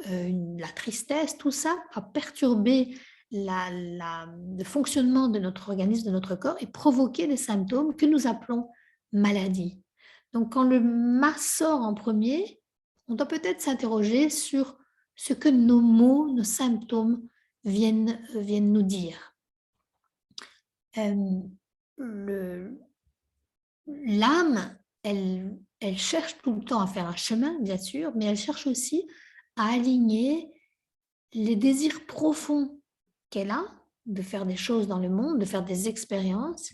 S1: la tristesse, tout ça va perturber le fonctionnement de notre organisme, de notre corps et provoquer des symptômes que nous appelons maladies. Donc quand le mas sort en premier, on doit peut-être s'interroger sur ce que nos mots, nos symptômes viennent nous dire. L'âme, elle cherche tout le temps à faire un chemin, bien sûr, mais elle cherche aussi à aligner les désirs profonds qu'elle a de faire des choses dans le monde, de faire des expériences,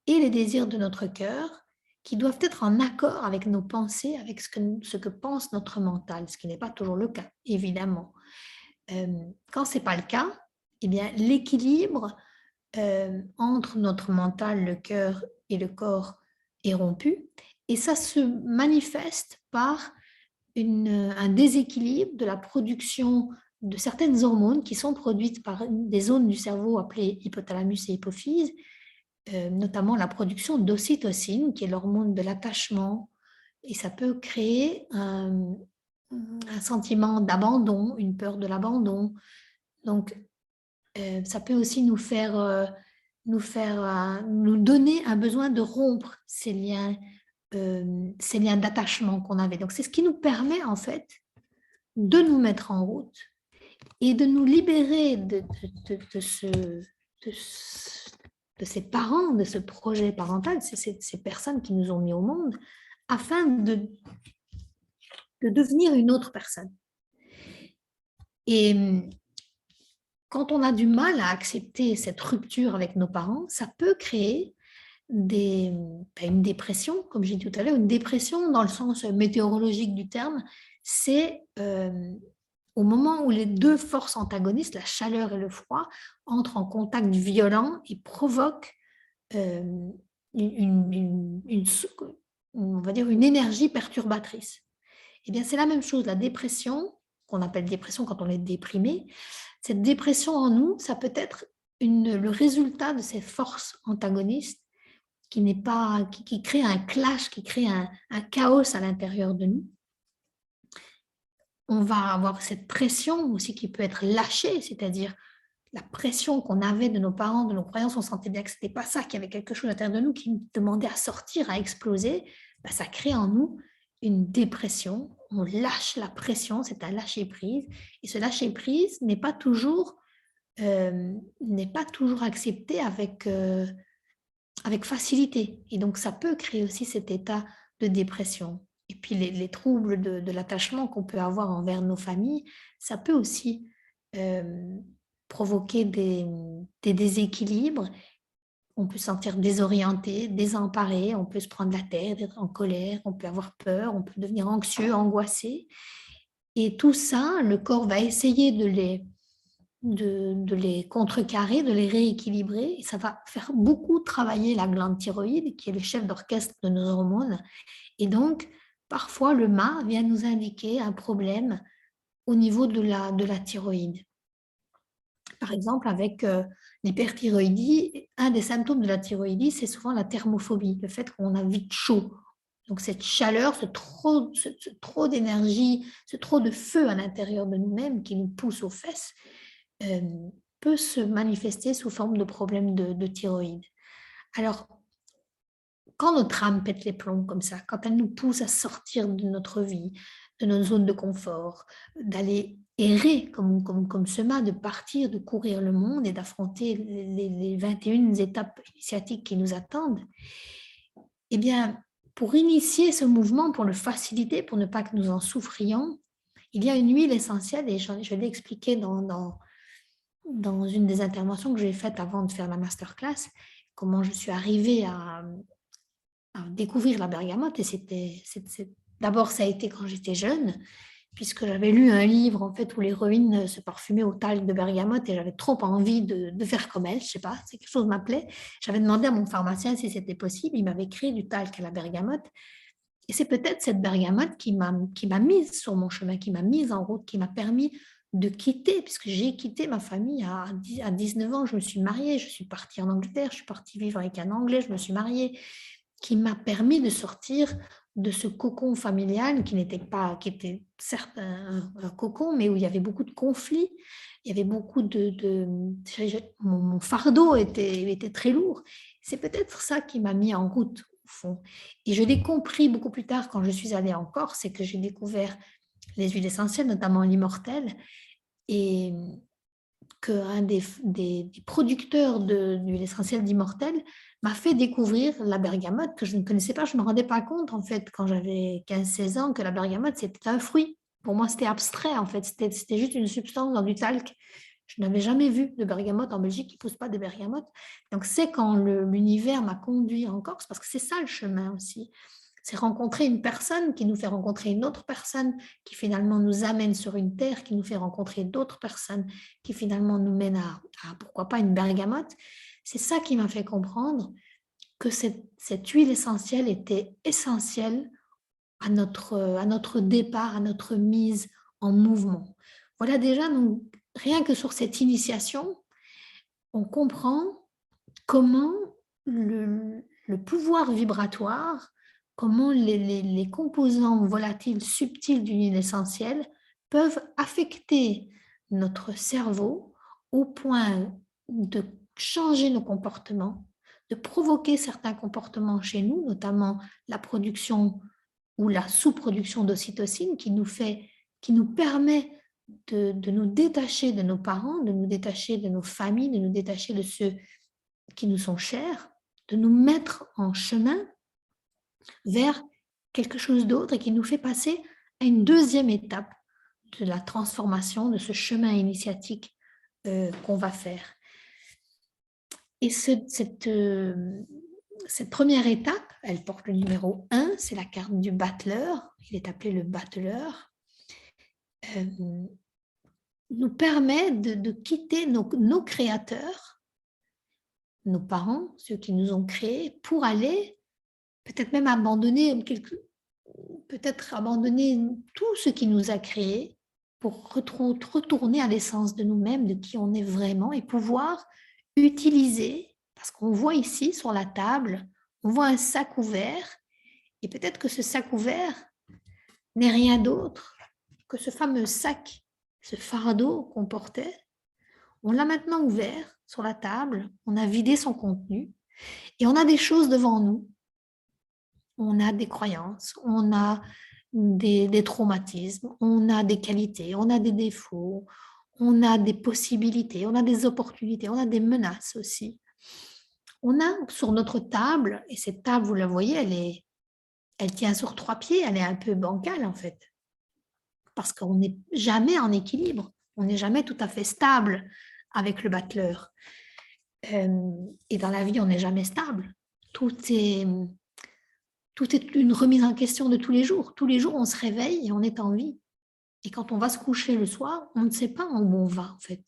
S1: et les désirs de notre cœur qui doivent être en accord avec nos pensées, avec ce que pense notre mental, ce qui n'est pas toujours le cas, évidemment. Quand ce n'est pas le cas, eh bien, l'équilibre entre notre mental, le cœur et le corps est rompu, et ça se manifeste par un déséquilibre de la production de certaines hormones qui sont produites par des zones du cerveau appelées hypothalamus et hypophyse, notamment la production d'ocytocine, qui est l'hormone de l'attachement, et ça peut créer un sentiment d'abandon, une peur de l'abandon. Donc, ça peut aussi nous donner un besoin de rompre ces liens d'attachement qu'on avait. Donc, c'est ce qui nous permet en fait de nous mettre en route et de nous libérer de ces parents, de ce projet parental, ces personnes qui nous ont mis au monde, afin de devenir une autre personne. Et quand on a du mal à accepter cette rupture avec nos parents, ça peut créer une dépression, comme j'ai dit tout à l'heure. Une dépression dans le sens météorologique du terme, c'est au moment où les deux forces antagonistes, la chaleur et le froid, entrent en contact violent et provoquent on va dire une énergie perturbatrice. Eh bien, c'est la même chose. La dépression, qu'on appelle dépression quand on est déprimé, cette dépression en nous, ça peut être le résultat de ces forces antagonistes qui crée un clash, qui crée un chaos à l'intérieur de nous. On va avoir cette pression aussi qui peut être lâchée, c'est-à-dire la pression qu'on avait de nos parents, de nos croyances, on sentait bien que ce n'était pas ça, qu'il y avait quelque chose à l'intérieur de nous qui nous demandait à sortir, à exploser. Ça crée en nous une dépression. On lâche la pression, c'est un lâcher-prise. Et ce lâcher-prise n'est pas toujours accepté avec facilité. Et donc, ça peut créer aussi cet état de dépression. Et puis, les troubles de l'attachement qu'on peut avoir envers nos familles, ça peut aussi provoquer des déséquilibres. On peut se sentir désorienté, désemparé, on peut se prendre la tête, être en colère, on peut avoir peur, on peut devenir anxieux, angoissé. Et tout ça, le corps va essayer de de les contrecarrer, de les rééquilibrer. Et ça va faire beaucoup travailler la glande thyroïde, qui est le chef d'orchestre de nos hormones. Et donc, parfois, le mât vient nous indiquer un problème au niveau de la thyroïde. Par exemple, avec l'hyperthyroïdie, un des symptômes de la thyroïdie, c'est souvent la thermophobie, le fait qu'on a vite chaud. Donc, cette chaleur, ce trop d'énergie, ce trop de feu à l'intérieur de nous-mêmes qui nous pousse aux fesses, peut se manifester sous forme de problème de thyroïde. Alors, quand notre âme pète les plombs comme ça, quand elle nous pousse à sortir de notre vie, de notre zone de confort, d'aller errer comme ce mât, de partir, de courir le monde et d'affronter les 21 étapes initiatiques qui nous attendent, eh bien, pour initier ce mouvement, pour le faciliter, pour ne pas que nous en souffrions, il y a une huile essentielle, et je l'ai expliqué dans une des interventions que j'ai faites avant de faire la masterclass, comment je suis arrivée à découvrir la bergamote. Et d'abord, ça a été quand j'étais jeune, puisque j'avais lu un livre en fait où l'héroïne se parfumait au talc de bergamote et j'avais trop envie de faire comme elle, je sais pas, c'est quelque chose m'appelait. J'avais demandé à mon pharmacien si c'était possible, il m'avait créé du talc à la bergamote. Et c'est peut-être cette bergamote qui m'a mise sur mon chemin, qui m'a mise en route, qui m'a permis de quitter, puisque j'ai quitté ma famille à 19 ans, je me suis mariée, je suis partie en Angleterre, je suis partie vivre avec un Anglais, je me suis mariée, qui m'a permis de sortir de ce cocon familial qui était certes un cocon, mais où il y avait beaucoup de conflits, il y avait beaucoup mon fardeau était très lourd. C'est peut-être ça qui m'a mis en route, au fond. Et je l'ai compris beaucoup plus tard quand je suis allée en Corse, c'est que j'ai découvert les huiles essentielles, notamment l'immortelle, et qu'un des producteurs d'huile essentielle d'immortelle m'a fait découvrir la bergamote que je ne connaissais pas. Je ne me rendais pas compte, en fait, quand j'avais 15-16 ans, que la bergamote, c'était un fruit. Pour moi, c'était abstrait, en fait. C'était juste une substance dans du talc. Je n'avais jamais vu de bergamote en Belgique, il ne pousse pas de bergamote. Donc, c'est quand l'univers m'a conduit en Corse, parce que c'est ça le chemin aussi. C'est rencontrer une personne qui nous fait rencontrer une autre personne, qui finalement nous amène sur une terre, qui nous fait rencontrer d'autres personnes, qui finalement nous mène à pourquoi pas une bergamote. C'est ça qui m'a fait comprendre que cette huile essentielle était essentielle à notre départ, à notre mise en mouvement. Voilà déjà, donc, rien que sur cette initiation, on comprend comment le pouvoir vibratoire, comment les composants volatiles subtils d'une huile essentielle peuvent affecter notre cerveau au point de changer nos comportements, de provoquer certains comportements chez nous, notamment la production ou la sous-production d'ocytocine qui nous permet de nous détacher de nos parents, de nous détacher de nos familles, de nous détacher de ceux qui nous sont chers, de nous mettre en chemin vers quelque chose d'autre et qui nous fait passer à une deuxième étape de la transformation, de ce chemin initiatique qu'on va faire. Et cette première étape, elle porte le numéro 1, c'est la carte du battleur, il est appelé le battleur, nous permet de quitter nos créateurs, nos parents, ceux qui nous ont créés, pour aller peut-être même peut-être abandonner tout ce qui nous a créés pour retourner à l'essence de nous-mêmes, de qui on est vraiment, et pouvoir utiliser, parce qu'on voit ici sur la table, on voit un sac ouvert, et peut-être que ce sac ouvert n'est rien d'autre que ce fameux sac, ce fardeau qu'on portait. On l'a maintenant ouvert sur la table, on a vidé son contenu, et on a des choses devant nous. On a des croyances, on a des traumatismes, on a des qualités, on a des défauts, on a des possibilités, on a des opportunités, on a des menaces aussi. On a sur notre table, et cette table, vous la voyez, elle tient sur 3 pieds, elle est un peu bancale en fait, parce qu'on n'est jamais en équilibre, on n'est jamais tout à fait stable avec le battleur. Et dans la vie, on n'est jamais stable. Tout est une remise en question de tous les jours. Tous les jours, on se réveille et on est en vie. Et quand on va se coucher le soir, on ne sait pas où on va, en fait.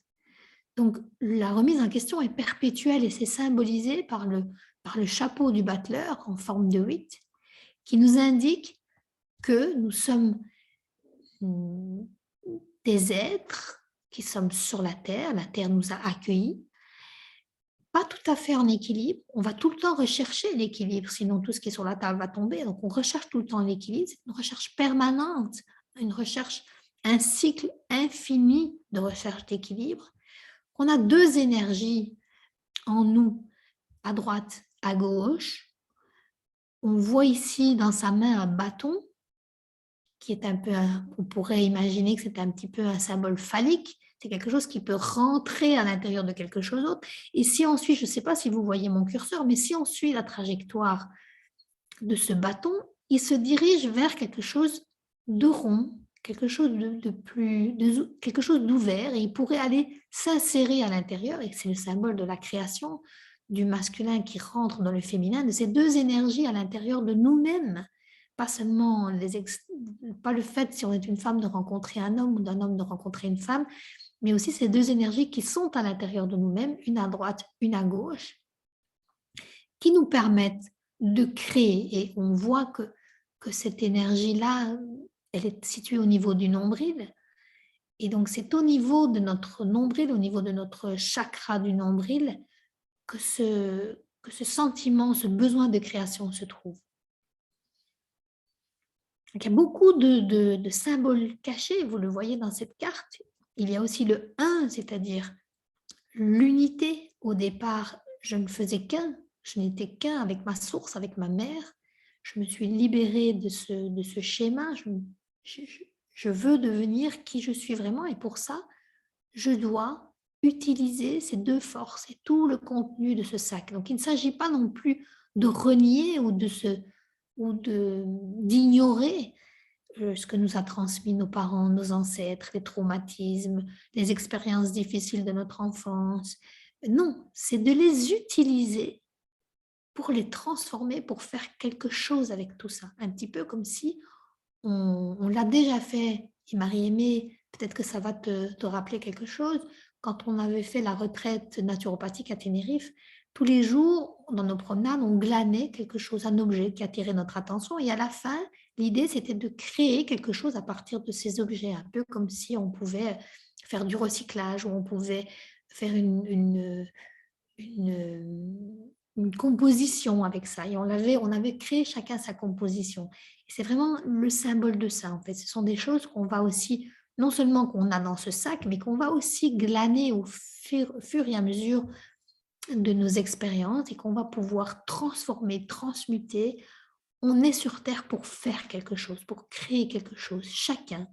S1: Donc, la remise en question est perpétuelle et c'est symbolisé par le chapeau du battleur en forme de 8 qui nous indique que nous sommes des êtres qui sommes sur la Terre nous a accueillis, pas tout à fait en équilibre, on va tout le temps rechercher l'équilibre, sinon tout ce qui est sur la table va tomber, donc on recherche tout le temps l'équilibre, c'est une recherche permanente, un cycle infini de recherche d'équilibre. On a deux énergies en nous, à droite, à gauche. On voit ici dans sa main un bâton, qui est un peu, on pourrait imaginer que c'est un petit peu un symbole phallique, c'est quelque chose qui peut rentrer à l'intérieur de quelque chose d'autre. Et si on suit, je ne sais pas si vous voyez mon curseur, mais si on suit la trajectoire de ce bâton, il se dirige vers quelque chose de rond, quelque chose quelque chose d'ouvert, et il pourrait aller s'insérer à l'intérieur, et c'est le symbole de la création, du masculin qui rentre dans le féminin, de ces deux énergies à l'intérieur de nous-mêmes. Pas seulement pas le fait, si on est une femme, de rencontrer un homme ou d'un homme de rencontrer une femme, mais aussi ces deux énergies qui sont à l'intérieur de nous-mêmes, une à droite, une à gauche, qui nous permettent de créer. Et on voit que cette énergie-là, elle est située au niveau du nombril. Et donc, c'est au niveau de notre nombril, au niveau de notre chakra du nombril, que ce sentiment, ce besoin de création se trouve. Donc, il y a beaucoup de symboles cachés, vous le voyez dans cette carte. Il y a aussi le 1, c'est-à-dire l'unité. Au départ, je ne faisais qu'un, je n'étais qu'un avec ma source, avec ma mère. Je me suis libérée de ce schéma. Je veux devenir qui je suis vraiment, et pour ça, je dois utiliser ces deux forces et tout le contenu de ce sac. Donc, il ne s'agit pas non plus de renier ou d'ignorer ce que nous a transmis nos parents, nos ancêtres, les traumatismes, les expériences difficiles de notre enfance. Non, c'est de les utiliser pour les transformer, pour faire quelque chose avec tout ça. Un petit peu comme si on l'a déjà fait. Et Marie-Aimée, peut-être que ça va te rappeler quelque chose. Quand on avait fait la retraite naturopathique à Tenerife, tous les jours, dans nos promenades, on glanait quelque chose, un objet qui attirait notre attention. Et à la fin, l'idée, c'était de créer quelque chose à partir de ces objets, un peu comme si on pouvait faire du recyclage ou on pouvait faire une composition avec ça. Et on avait créé chacun sa composition. Et c'est vraiment le symbole de ça, en fait. Ce sont des choses qu'on va aussi, non seulement qu'on a dans ce sac, mais qu'on va aussi glaner au fur et à mesure de nos expériences et qu'on va pouvoir transformer, transmuter. On est sur Terre pour faire quelque chose, pour créer quelque chose. Chacun,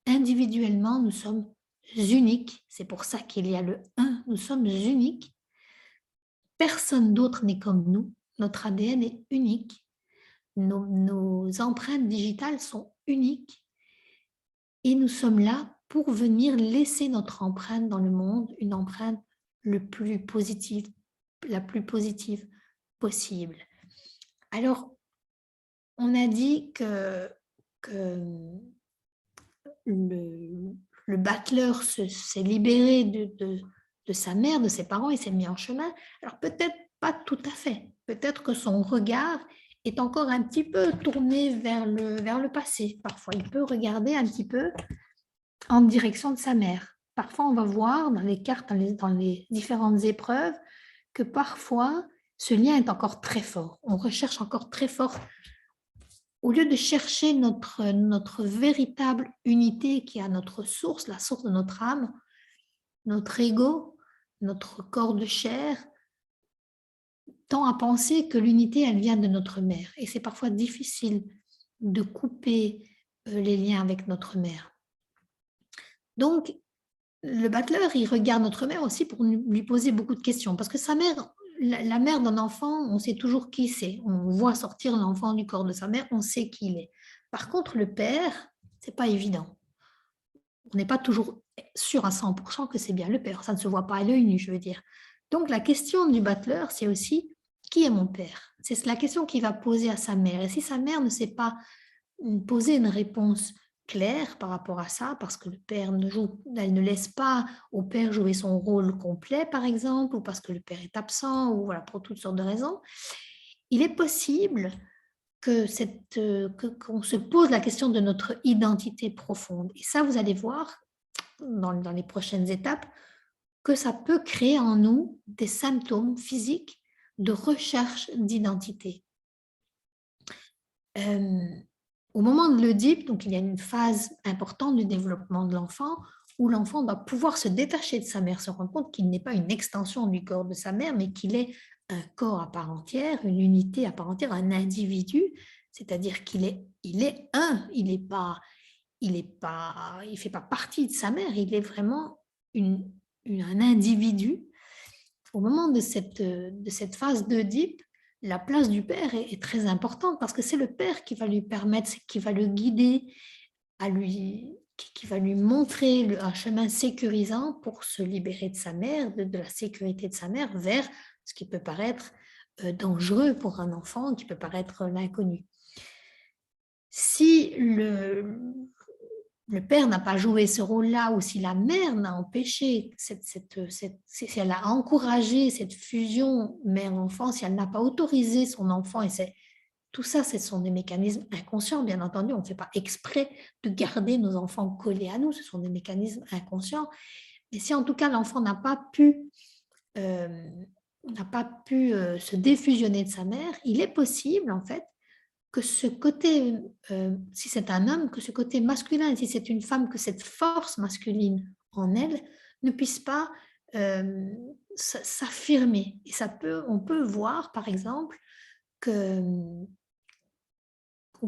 S1: individuellement, nous sommes uniques. C'est pour ça qu'il y a le 1. Nous sommes uniques. Personne d'autre n'est comme nous. Notre ADN est unique. Nos empreintes digitales sont uniques. Et nous sommes là pour venir laisser notre empreinte dans le monde, une empreinte la plus positive possible. Alors, on a dit que le battleur s'est libéré de sa mère, de ses parents, il s'est mis en chemin. Alors peut-être pas tout à fait. Peut-être que son regard est encore un petit peu tourné vers le passé. Parfois, il peut regarder un petit peu en direction de sa mère. Parfois, on va voir dans les cartes, dans les différentes épreuves, que parfois, ce lien est encore très fort. On recherche encore très fort. Au lieu de chercher notre véritable unité qui est à notre source, la source de notre âme, notre ego, notre corps de chair, tend à penser que l'unité, elle vient de notre mère. Et c'est parfois difficile de couper les liens avec notre mère. Donc, le battleur, il regarde notre mère aussi pour lui poser beaucoup de questions. Parce que sa mère, la mère d'un enfant, on sait toujours qui c'est. On voit sortir l'enfant du corps de sa mère, on sait qui il est. Par contre, le père, c'est pas évident. On n'est pas toujours sûr à 100% que c'est bien le père. Ça ne se voit pas à l'œil nu, je veux dire. Donc, la question du battleur, c'est aussi qui est mon père? C'est la question qu'il va poser à sa mère. Et si sa mère ne sait pas poser une réponse claire par rapport à ça, parce que le père elle ne laisse pas au père jouer son rôle complet, par exemple, ou parce que le père est absent, ou voilà, pour toutes sortes de raisons. Il est possible qu'on se pose la question de notre identité profonde. Et ça, vous allez voir dans les prochaines étapes, que ça peut créer en nous des symptômes physiques de recherche d'identité. Au moment de l'Oedipe, donc il y a une phase importante du développement de l'enfant où l'enfant doit pouvoir se détacher de sa mère, se rendre compte qu'il n'est pas une extension du corps de sa mère, mais qu'il est un corps à part entière, une unité à part entière, un individu, c'est-à-dire il est un, il fait pas partie de sa mère, il est vraiment un individu. Au moment de cette phase d'Oedipe, la place du père est très importante parce que c'est le père qui va lui permettre, qui va le guider, qui va lui montrer un chemin sécurisant pour se libérer de sa mère, de la sécurité de sa mère, vers ce qui peut paraître dangereux pour un enfant, qui peut paraître l'inconnu. Si le père n'a pas joué ce rôle-là, ou si la mère n'a empêché, si elle a encouragé cette fusion mère-enfant, si elle n'a pas autorisé son enfant, tout ça, ce sont des mécanismes inconscients, bien entendu, on ne fait pas exprès de garder nos enfants collés à nous, ce sont des mécanismes inconscients. Mais si en tout cas l'enfant n'a pas pu se défusionner de sa mère, il est possible en fait que ce côté, si c'est un homme, que ce côté masculin, si c'est une femme, que cette force masculine en elle ne puisse pas s'affirmer. Et on peut voir, par exemple, on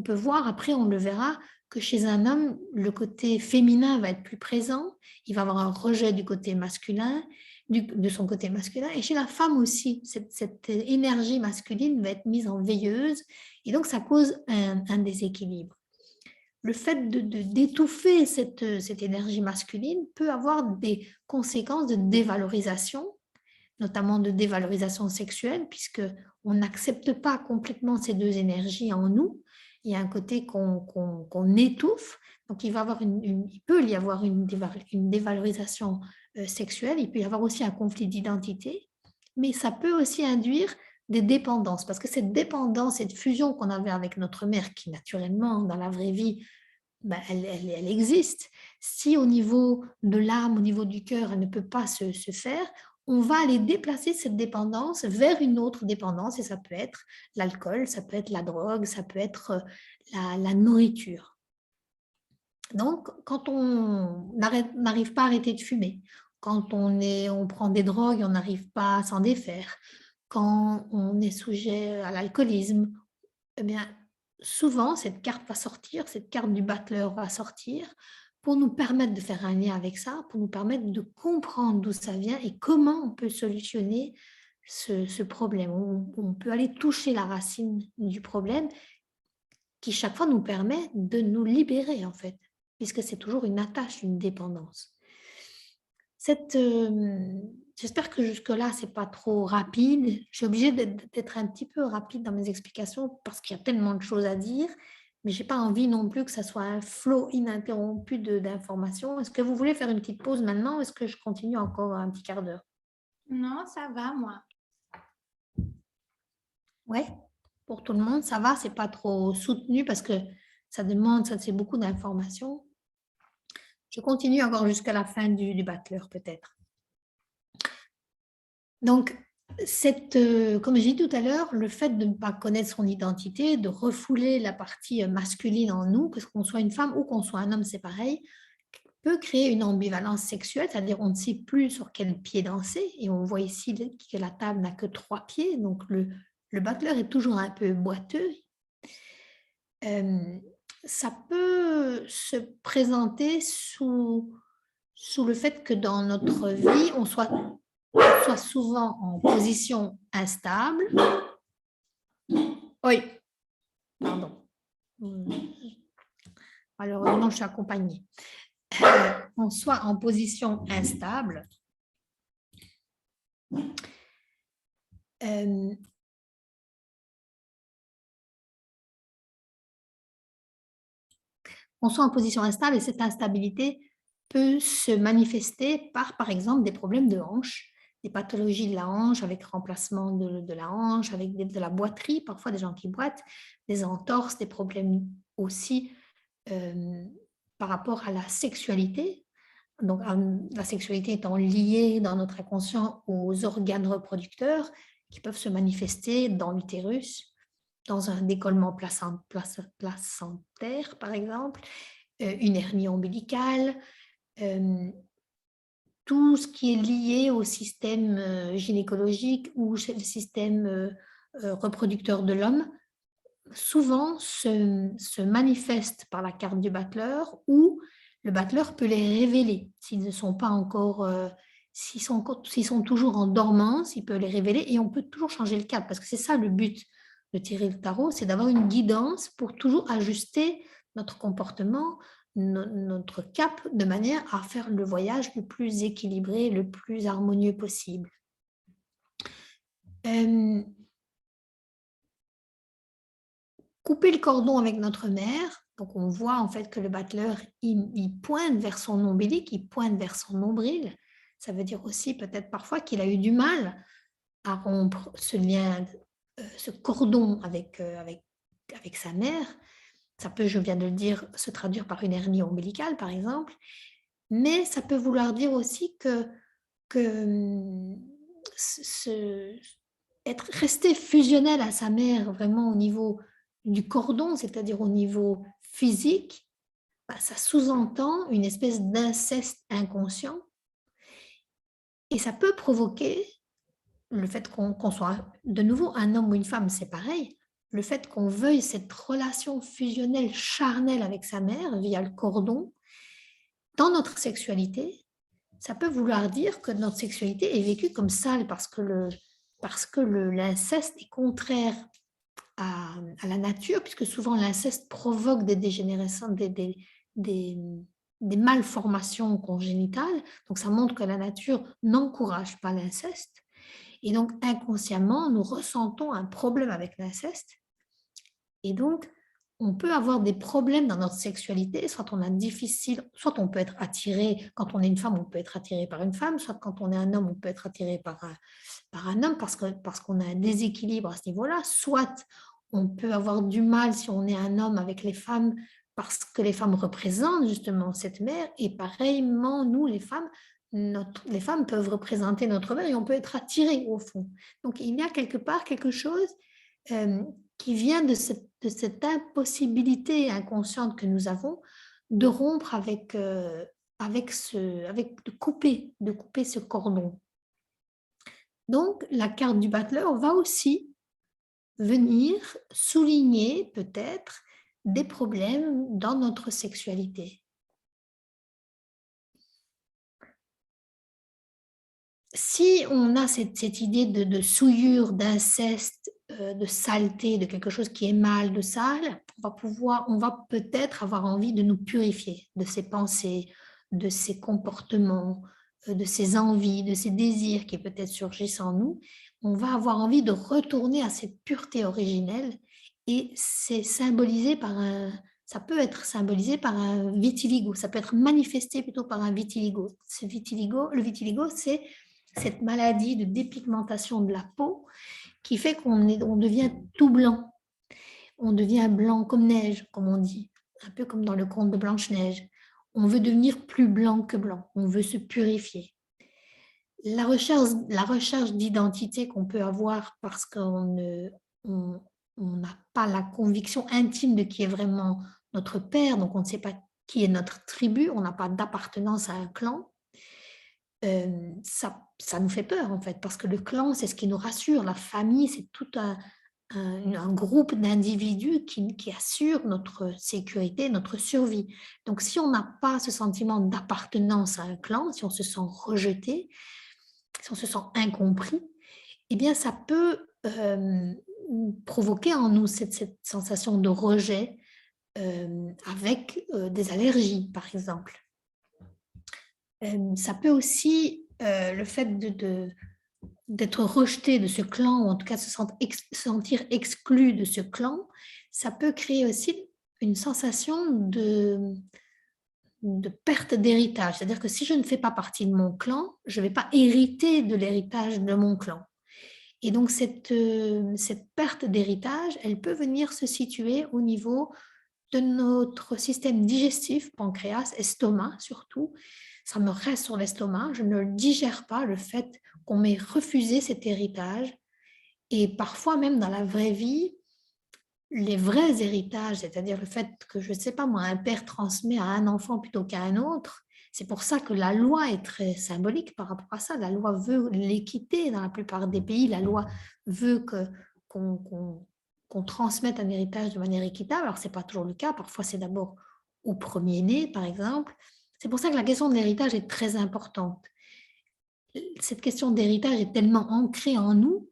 S1: peut voir, après on le verra, que chez un homme, le côté féminin va être plus présent, il va avoir un rejet du côté masculin, de son côté masculin, et chez la femme aussi, cette énergie masculine va être mise en veilleuse, et donc ça cause un déséquilibre. Le fait d'étouffer cette énergie masculine peut avoir des conséquences de dévalorisation, notamment de dévalorisation sexuelle, puisque on n'accepte pas complètement ces deux énergies en nous. Il y a un côté qu'on étouffe, donc il peut y avoir une dévalorisation sexuelle, il peut y avoir aussi un conflit d'identité, mais ça peut aussi induire des dépendances, parce que cette dépendance, cette fusion qu'on avait avec notre mère, qui naturellement, dans la vraie vie, ben, elle existe. Si au niveau de l'âme, au niveau du cœur, elle ne peut pas se faire, on va aller déplacer cette dépendance vers une autre dépendance, et ça peut être l'alcool, ça peut être la drogue, ça peut être la nourriture. Donc, quand on n'arrive pas à arrêter de fumer, quand on prend des drogues, on n'arrive pas à s'en défaire, quand on est sujet à l'alcoolisme, eh bien, souvent, cette carte va sortir, cette carte du battleur va sortir pour nous permettre de faire un lien avec ça, pour nous permettre de comprendre d'où ça vient et comment on peut solutionner ce problème. On peut aller toucher la racine du problème qui, chaque fois, nous permet de nous libérer, en fait, puisque c'est toujours une attache, une dépendance. J'espère que jusque-là, ce n'est pas trop rapide. Je suis obligée d'être un petit peu rapide dans mes explications parce qu'il y a tellement de choses à dire, mais je n'ai pas envie non plus que ça soit un flot ininterrompu d'informations. Est-ce que vous voulez faire une petite pause maintenant ou est-ce que je continue encore un petit quart d'heure?
S2: Non, ça va, moi.
S1: Oui, pour tout le monde, ça va, c'est pas trop soutenu parce que ça c'est beaucoup d'informations. Je continue encore jusqu'à la fin du battleur peut-être. Donc, comme j'ai dit tout à l'heure, le fait de ne pas connaître son identité, de refouler la partie masculine en nous, que qu'on soit une femme ou qu'on soit un homme, c'est pareil, peut créer une ambivalence sexuelle, c'est-à-dire on ne sait plus sur quel pied danser. Et on voit ici que la table n'a que 3 pieds, donc le battleur est toujours un peu boiteux. Ça peut se présenter sous le fait que dans notre vie, on soit souvent en position instable. Oui, pardon. Malheureusement, je suis accompagnée. On soit en position instable. on soit en position instable et cette instabilité peut se manifester par exemple, des problèmes de hanche, des pathologies de la hanche avec remplacement de la hanche, avec de la boiterie, parfois des gens qui boitent, des entorses, des problèmes aussi par rapport à la sexualité. Donc, la sexualité étant liée dans notre inconscient aux organes reproducteurs qui peuvent se manifester dans l'utérus, dans un décollement placentaire, par exemple, une hernie ombilicale, tout ce qui est lié au système gynécologique ou le système reproducteur de l'homme, souvent se manifeste par la carte du battleur ou le battleur peut les révéler. S'ils ne sont pas encore, s'ils sont toujours en dormance, il peut les révéler et on peut toujours changer le cap parce que c'est ça le but de tirer le tarot, c'est d'avoir une guidance pour toujours ajuster notre comportement, notre cap de manière à faire le voyage le plus équilibré, le plus harmonieux possible. Couper le cordon avec notre mère, donc on voit en fait que le battleur, il pointe vers son ombilic, il pointe vers son nombril. Ça veut dire aussi peut-être parfois qu'il a eu du mal à rompre ce lien, ce cordon avec sa mère. Ça peut, je viens de le dire, se traduire par une hernie ombilicale, par exemple. Mais ça peut vouloir dire aussi que être resté fusionnel à sa mère vraiment au niveau du cordon, c'est-à-dire au niveau physique, ça sous-entend une espèce d'inceste inconscient et ça peut provoquer le fait qu'on soit de nouveau un homme ou une femme, c'est pareil, le fait qu'on veuille cette relation fusionnelle, charnelle avec sa mère via le cordon, dans notre sexualité, ça peut vouloir dire que notre sexualité est vécue comme sale parce que l'inceste est contraire à la nature, puisque souvent l'inceste provoque des dégénérescences, des malformations congénitales. Donc ça montre que la nature n'encourage pas l'inceste. Et donc inconsciemment, nous ressentons un problème avec l'inceste. Et donc, on peut avoir des problèmes dans notre sexualité, soit on peut être attiré, quand on est une femme, on peut être attiré par une femme, soit quand on est un homme, on peut être attiré par un homme parce qu'on a un déséquilibre à ce niveau-là, soit on peut avoir du mal si on est un homme avec les femmes parce que les femmes représentent justement cette mère et pareillement, nous les femmes, les femmes peuvent représenter notre mère et on peut être attiré au fond. Donc il y a quelque part quelque chose qui vient de cette impossibilité inconsciente que nous avons de rompre de couper ce cordon. Donc, la carte du battleur va aussi venir souligner peut-être des problèmes dans notre sexualité. Si on a cette idée de souillure, d'inceste, de saleté, de quelque chose qui est mal, de sale, on va peut-être avoir envie de nous purifier de ces pensées, de ces comportements, de ces envies, de ces désirs qui peut-être surgissent en nous. On va avoir envie de retourner à cette pureté originelle et ça peut être symbolisé par un vitiligo, ça peut être manifesté plutôt par un vitiligo. Le vitiligo, c'est cette maladie de dépigmentation de la peau qui fait on devient tout blanc. On devient blanc comme neige, comme on dit, un peu comme dans le conte de Blanche-Neige. On veut devenir plus blanc que blanc, on veut se purifier. La recherche d'identité qu'on peut avoir parce qu'on n'a pas la conviction intime de qui est vraiment notre père, donc on ne sait pas qui est notre tribu, on n'a pas d'appartenance à un clan, ça nous fait peur en fait, parce que le clan, c'est ce qui nous rassure. La famille, c'est tout un groupe d'individus qui assure notre sécurité, notre survie. Donc, si on n'a pas ce sentiment d'appartenance à un clan, si on se sent rejeté, si on se sent incompris, eh bien, ça peut provoquer en nous cette sensation de rejet avec des allergies, par exemple. Ça peut aussi, le fait d'être rejeté de ce clan, ou en tout cas se sentir exclu de ce clan, ça peut créer aussi une sensation de perte d'héritage. C'est-à-dire que si je ne fais pas partie de mon clan, je ne vais pas hériter de l'héritage de mon clan. Et donc, cette perte d'héritage, elle peut venir se situer au niveau de notre système digestif, pancréas, estomac surtout. Ça me reste sur l'estomac. Je ne digère pas le fait qu'on m'ait refusé cet héritage. Et parfois, même dans la vraie vie, les vrais héritages, c'est-à-dire le fait que, je ne sais pas moi, un père transmet à un enfant plutôt qu'à un autre, c'est pour ça que la loi est très symbolique par rapport à ça. La loi veut l'équité dans la plupart des pays. La loi veut qu'on transmette un héritage de manière équitable. Alors, ce n'est pas toujours le cas. Parfois, c'est d'abord au premier-né, par exemple. C'est pour ça que la question de l'héritage est très importante. Cette question d'héritage est tellement ancrée en nous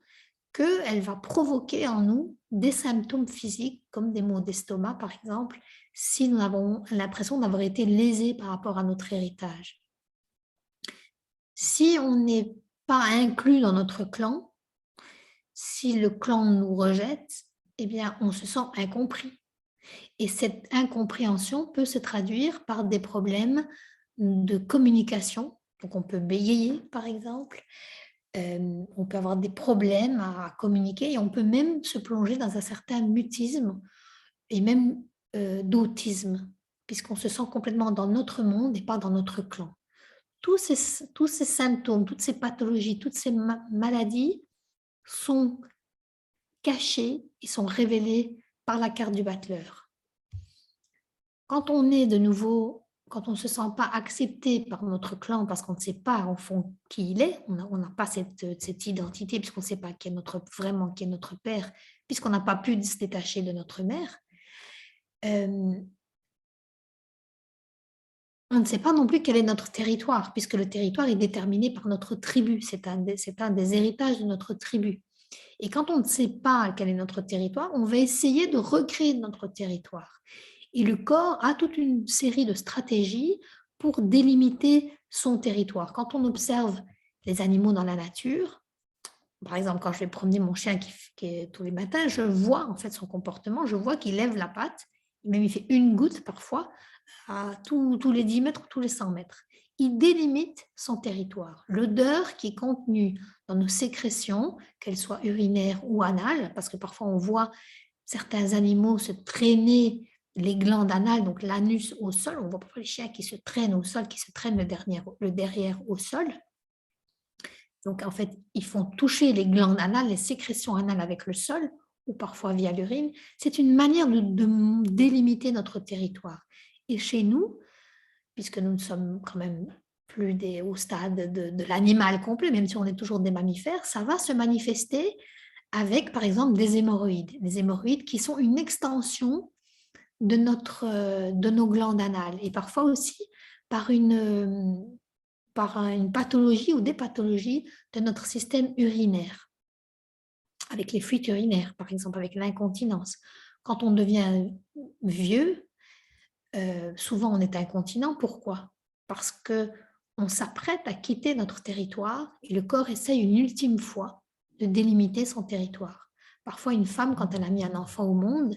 S1: qu'elle va provoquer en nous des symptômes physiques, comme des maux d'estomac, par exemple, si nous avons l'impression d'avoir été lésés par rapport à notre héritage. Si on n'est pas inclus dans notre clan, si le clan nous rejette, eh bien, on se sent incompris. Et cette incompréhension peut se traduire par des problèmes de communication. Donc, on peut bégayer, par exemple. On peut avoir des problèmes à communiquer et on peut même se plonger dans un certain mutisme et même d'autisme, puisqu'on se sent complètement dans notre monde et pas dans notre clan. Tous ces symptômes, toutes ces pathologies, toutes ces maladies sont cachées et sont révélées par la carte du battleur. Quand on est de nouveau, quand on ne se sent pas accepté par notre clan parce qu'on ne sait pas en fond qui il est, on n'a pas cette identité puisqu'on ne sait pas qui est vraiment qui est notre père, puisqu'on n'a pas pu se détacher de notre mère, on ne sait pas non plus quel est notre territoire, puisque le territoire est déterminé par notre tribu, c'est un des héritages de notre tribu. Et quand on ne sait pas quel est notre territoire, on va essayer de recréer notre territoire. Et le corps a toute une série de stratégies pour délimiter son territoire. Quand on observe les animaux dans la nature, par exemple, quand je vais promener mon chien tous les matins, je vois en fait son comportement, je vois qu'il lève la patte, même il fait une goutte parfois, à tous les 10 mètres ou tous les 100 mètres. Il délimite son territoire. L'odeur qui est contenue dans nos sécrétions, qu'elles soient urinaires ou anales, parce que parfois on voit certains animaux se traîner les glandes anales, donc l'anus au sol. On voit parfois les chiens qui se traînent au sol, qui se traînent le derrière au sol. Donc, en fait, ils font toucher les glandes anales, les sécrétions anales avec le sol, ou parfois via l'urine. C'est une manière de délimiter notre territoire. Et chez nous, puisque nous ne sommes quand même plus au stade de l'animal complet, même si on est toujours des mammifères, ça va se manifester avec, par exemple, des hémorroïdes. Des hémorroïdes qui sont une extension de nos glandes anales. Et parfois aussi par une pathologie ou des pathologies de notre système urinaire, avec les fuites urinaires, par exemple, avec l'incontinence. Quand on devient vieux, souvent on est incontinent. Pourquoi? Parce qu'on s'apprête à quitter notre territoire et le corps essaye une ultime fois de délimiter son territoire. Parfois, une femme, quand elle a mis un enfant au monde,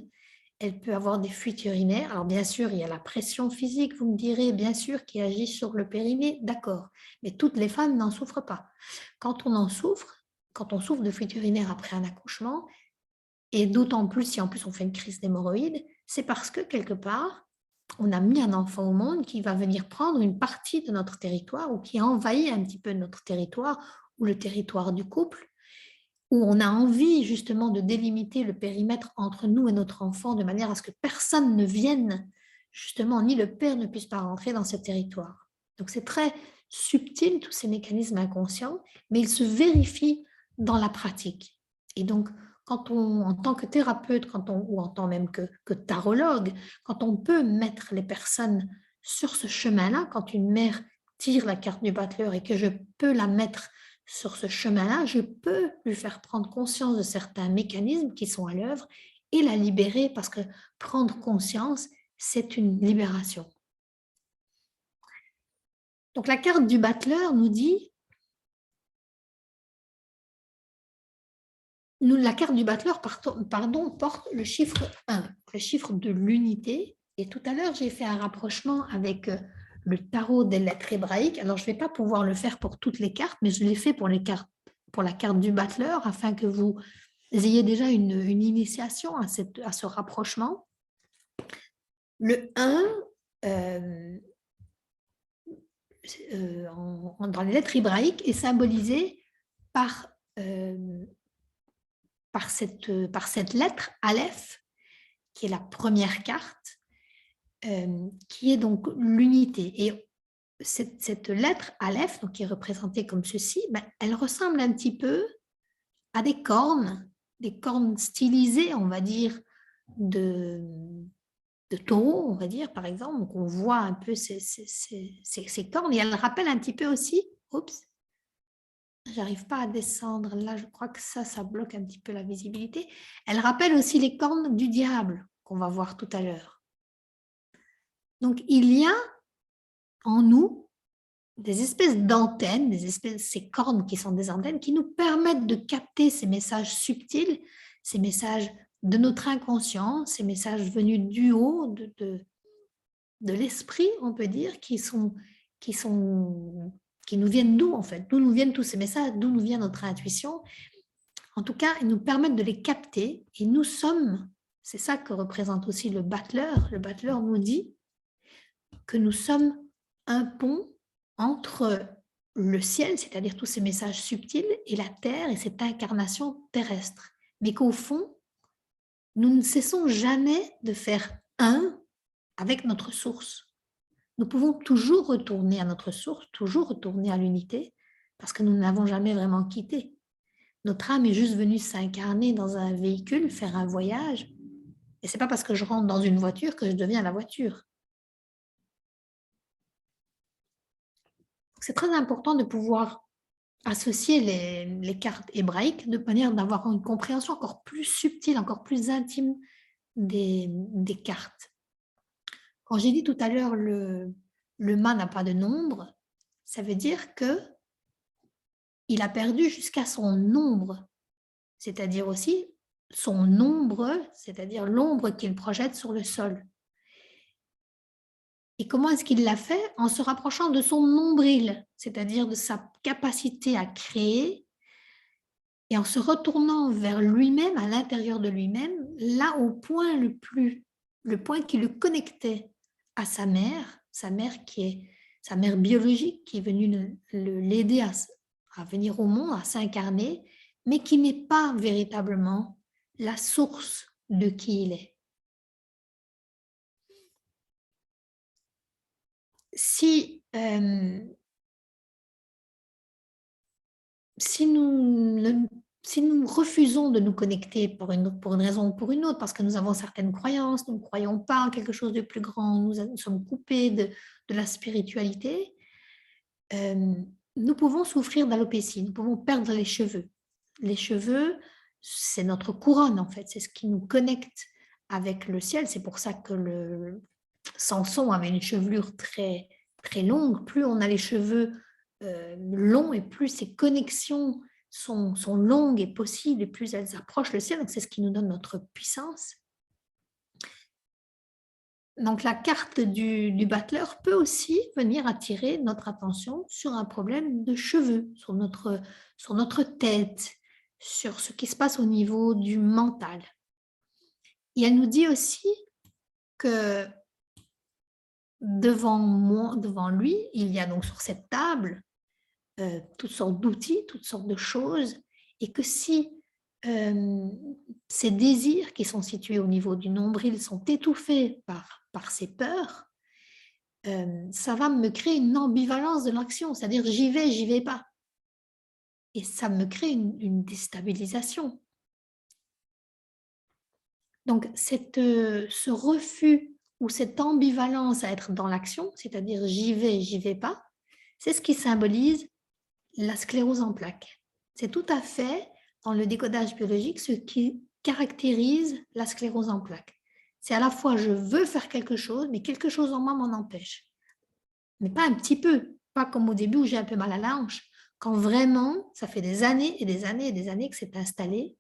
S1: elle peut avoir des fuites urinaires. Alors bien sûr, il y a la pression physique, vous me direz, bien sûr, qui agit sur le périnée, d'accord. Mais toutes les femmes n'en souffrent pas. Quand on en souffre, quand on souffre de fuites urinaires après un accouchement, et d'autant plus si en plus on fait une crise d'hémorroïdes, c'est parce que quelque part, on a mis un enfant au monde qui va venir prendre une partie de notre territoire ou qui envahit un petit peu notre territoire ou le territoire du couple, où on a envie justement de délimiter le périmètre entre nous et notre enfant de manière à ce que personne ne vienne, justement, ni le père ne puisse pas rentrer dans ce territoire. Donc c'est très subtil, tous ces mécanismes inconscients, mais ils se vérifient dans la pratique. Et donc, quand on, en tant que thérapeute, ou en tant même que tarologue, quand on peut mettre les personnes sur ce chemin-là, quand une mère tire la carte du battleur et que je peux la mettre sur ce chemin-là, je peux lui faire prendre conscience de certains mécanismes qui sont à l'œuvre et la libérer parce que prendre conscience, c'est une libération. Donc la carte du battleur nous dit la carte du battleur porte le chiffre 1, le chiffre de l'unité. Et tout à l'heure, j'ai fait un rapprochement avec le tarot des lettres hébraïques. Alors, je ne vais pas pouvoir le faire pour toutes les cartes, mais je l'ai fait pour la carte du battleur afin que vous ayez déjà une initiation à ce rapprochement. Le 1, dans les lettres hébraïques, est symbolisé par cette lettre Aleph, qui est la première carte, qui est donc l'unité. Et cette lettre Aleph, donc qui est représentée comme ceci, elle ressemble un petit peu à des cornes stylisées, on va dire, de taureau, on va dire, par exemple. Donc, on voit un peu ces cornes. Et elle rappelle un petit peu aussi, oups, j'arrive pas à descendre. Là, je crois que ça bloque un petit peu la visibilité. Elle rappelle aussi les cornes du diable qu'on va voir tout à l'heure. Donc, il y a en nous des espèces d'antennes, ces cornes qui sont des antennes qui nous permettent de capter ces messages subtils, ces messages de notre inconscient, ces messages venus du haut, de l'esprit, on peut dire, qui nous viennent d'où en fait, d'où nous viennent tous ces messages, d'où nous vient notre intuition. En tout cas, ils nous permettent de les capter et nous sommes, c'est ça que représente aussi le battleur. Le battleur nous dit que nous sommes un pont entre le ciel, c'est-à-dire tous ces messages subtils, et la terre et cette incarnation terrestre. Mais qu'au fond, nous ne cessons jamais de faire un avec notre source. Nous pouvons toujours retourner à notre source, toujours retourner à l'unité, parce que nous ne l'avons jamais vraiment quitté. Notre âme est juste venue s'incarner dans un véhicule, faire un voyage. Et ce n'est pas parce que je rentre dans une voiture que je deviens la voiture. C'est très important de pouvoir associer les cartes hébraïques de manière d'avoir une compréhension encore plus subtile, encore plus intime des cartes. Quand j'ai dit tout à l'heure le mât n'a pas de nombre, ça veut dire que il a perdu jusqu'à son nombre, c'est-à-dire aussi son ombre, c'est-à-dire l'ombre qu'il projette sur le sol. Et comment est-ce qu'il l'a fait? En se rapprochant de son nombril, c'est-à-dire de sa capacité à créer, et en se retournant vers lui-même, à l'intérieur de lui-même, là au point le point qui le connectait à sa mère qui est sa mère biologique, qui est venue l'aider à venir au monde, à s'incarner, mais qui n'est pas véritablement la source de qui il est. Si nous refusons de nous connecter pour une raison ou pour une autre, parce que nous avons certaines croyances, nous ne croyons pas en quelque chose de plus grand, nous sommes coupés de la spiritualité, nous pouvons souffrir d'alopécie, nous pouvons perdre les cheveux. Les cheveux, c'est notre couronne en fait, c'est ce qui nous connecte avec le ciel. C'est pour ça que Samson avait une chevelure très, très longue. Plus on a les cheveux longs et plus ces connexions sont longues et possibles et plus elles approchent le ciel. Donc c'est ce qui nous donne notre puissance. Donc la carte du battleur peut aussi venir attirer notre attention sur un problème de cheveux, sur notre tête, sur ce qui se passe au niveau du mental. Et elle nous dit aussi que devant lui, il y a donc sur cette table toutes sortes d'outils, toutes sortes de choses, et que si ces désirs qui sont situés au niveau du nombril sont étouffés par ces peurs, ça va me créer une ambivalence de l'action, c'est-à-dire j'y vais pas. Et ça me crée une déstabilisation. Donc, ce refus ou cette ambivalence à être dans l'action, c'est-à-dire j'y vais pas, c'est ce qui symbolise la sclérose en plaques. C'est tout à fait, dans le décodage biologique, ce qui caractérise la sclérose en plaques. C'est à la fois je veux faire quelque chose, mais quelque chose en moi m'en empêche. Mais pas un petit peu, pas comme au début où j'ai un peu mal à la hanche. Quand vraiment, ça fait des années et des années et des années que c'est installé,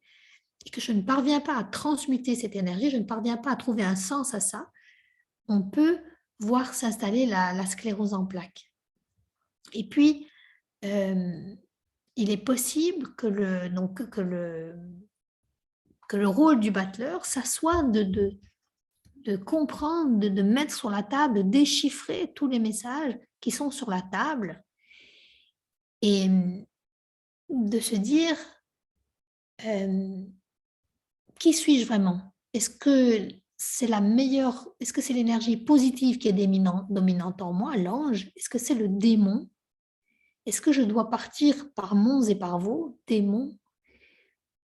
S1: et que je ne parviens pas à transmuter cette énergie, je ne parviens pas à trouver un sens à ça, on peut voir s'installer la sclérose en plaques. Et puis, il est possible que le rôle du battleur, ça soit de comprendre, de mettre sur la table, de déchiffrer tous les messages qui sont sur la table et de se dire qui suis-je vraiment? Est-ce que c'est est-ce que c'est l'énergie positive qui est dominante en moi, l'ange? Est-ce que c'est le démon? Est-ce que je dois partir par monts et par vaux, démons,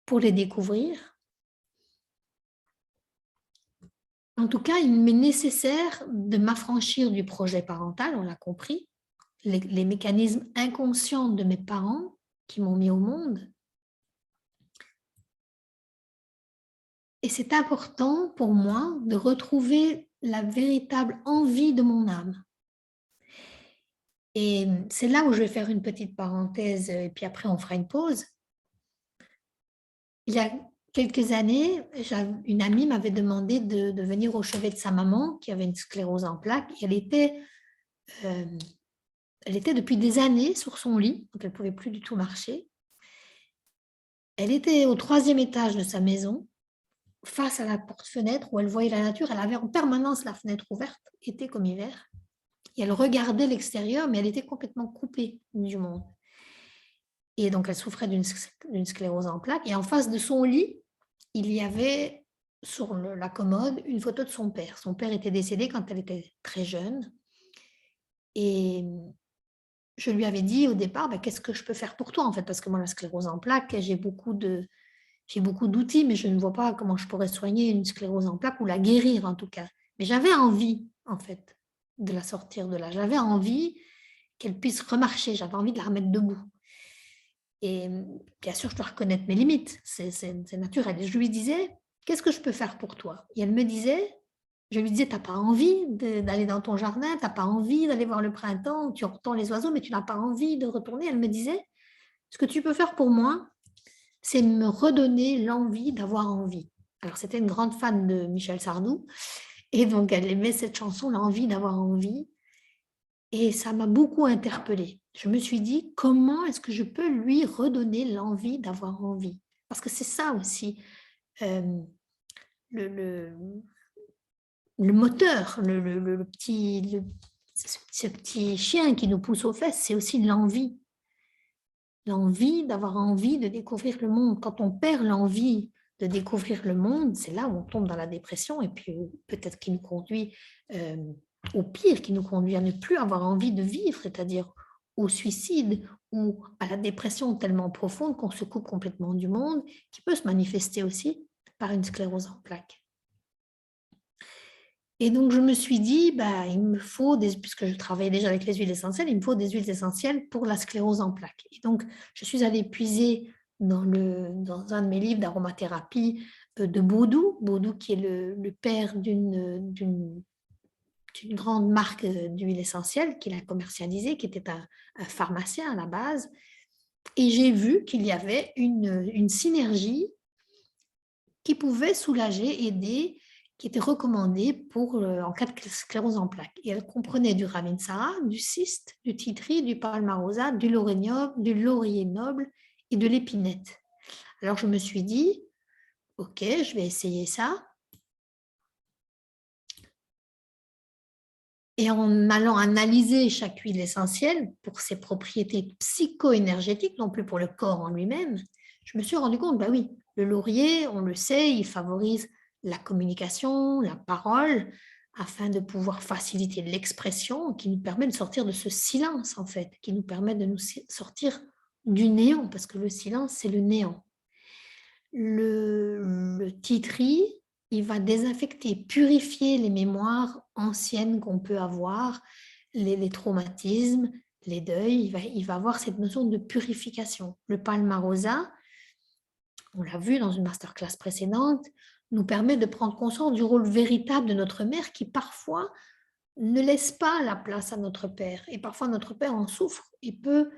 S1: pour les découvrir? En tout cas, il m'est nécessaire de m'affranchir du projet parental, on l'a compris, les mécanismes inconscients de mes parents qui m'ont mis au monde. Et c'est important pour moi de retrouver la véritable envie de mon âme. Et c'est là où je vais faire une petite parenthèse et puis après on fera une pause. Il y a quelques années, une amie m'avait demandé de venir au chevet de sa maman qui avait une sclérose en plaques. Et elle était depuis des années sur son lit, donc elle ne pouvait plus du tout marcher. Elle était au 3e étage de sa maison, face à la porte-fenêtre où elle voyait la nature. Elle avait en permanence la fenêtre ouverte, été comme hiver. Et elle regardait l'extérieur, mais elle était complètement coupée du monde. Et donc, elle souffrait d'une sclérose en plaques. Et en face de son lit, il y avait sur la commode une photo de son père. Son père était décédé quand elle était très jeune. Et je lui avais dit au départ, qu'est-ce que je peux faire pour toi en fait? Parce que moi, la sclérose en plaques, j'ai beaucoup d'outils, mais je ne vois pas comment je pourrais soigner une sclérose en plaques ou la guérir en tout cas. Mais j'avais envie, en fait, de la sortir de là. J'avais envie qu'elle puisse remarcher. J'avais envie de la remettre debout. Et bien sûr, je dois reconnaître mes limites. C'est naturel. Et je lui disais, qu'est-ce que je peux faire pour toi? Et elle me disait, je lui disais, tu n'as pas envie d'aller dans ton jardin, tu n'as pas envie d'aller voir le printemps, tu entends les oiseaux, mais tu n'as pas envie de retourner. Elle me disait, ce que tu peux faire pour moi, c'est me redonner l'envie d'avoir envie. Alors, c'était une grande fan de Michel Sardou, et donc elle aimait cette chanson, l'envie d'avoir envie, et ça m'a beaucoup interpellée. Je me suis dit, comment est-ce que je peux lui redonner l'envie d'avoir envie? Parce que c'est ça aussi, le moteur, ce petit chien qui nous pousse aux fesses, c'est aussi l'envie. L'envie d'avoir envie de découvrir le monde. Quand on perd l'envie de découvrir le monde, c'est là où on tombe dans la dépression et puis peut-être qui nous conduit au pire, qui nous conduit à ne plus avoir envie de vivre, c'est-à-dire au suicide ou à la dépression tellement profonde qu'on se coupe complètement du monde, qui peut se manifester aussi par une sclérose en plaques. Et donc, je me suis dit, il me faut, puisque je travaillais déjà avec les huiles essentielles, il me faut des huiles essentielles pour la sclérose en plaques. Et donc, je suis allée puiser dans un de mes livres d'aromathérapie de Baudou, qui est le père d'une grande marque d'huile essentielle qu'il a commercialisée, qui était un pharmacien à la base. Et j'ai vu qu'il y avait une synergie qui pouvait soulager, aider, qui était recommandée en cas de sclérose en plaques. Et elle comprenait du Ravinsara, du cyste, du titri, du palmarosa, du laurier noble et de l'épinette. Alors je me suis dit, ok, je vais essayer ça. Et en allant analyser chaque huile essentielle pour ses propriétés psycho-énergétiques, non plus pour le corps en lui-même, je me suis rendu compte, oui, le laurier, on le sait, il favorise la communication, la parole, afin de pouvoir faciliter l'expression qui nous permet de sortir de ce silence, en fait, qui nous permet de nous sortir du néant, parce que le silence, c'est le néant. Le titri, il va désinfecter, purifier les mémoires anciennes qu'on peut avoir, les traumatismes, les deuils. Il va avoir cette notion de purification. Le palmarosa, on l'a vu dans une masterclass précédente, nous permet de prendre conscience du rôle véritable de notre mère qui parfois ne laisse pas la place à notre père. Et parfois notre père en souffre. Il peut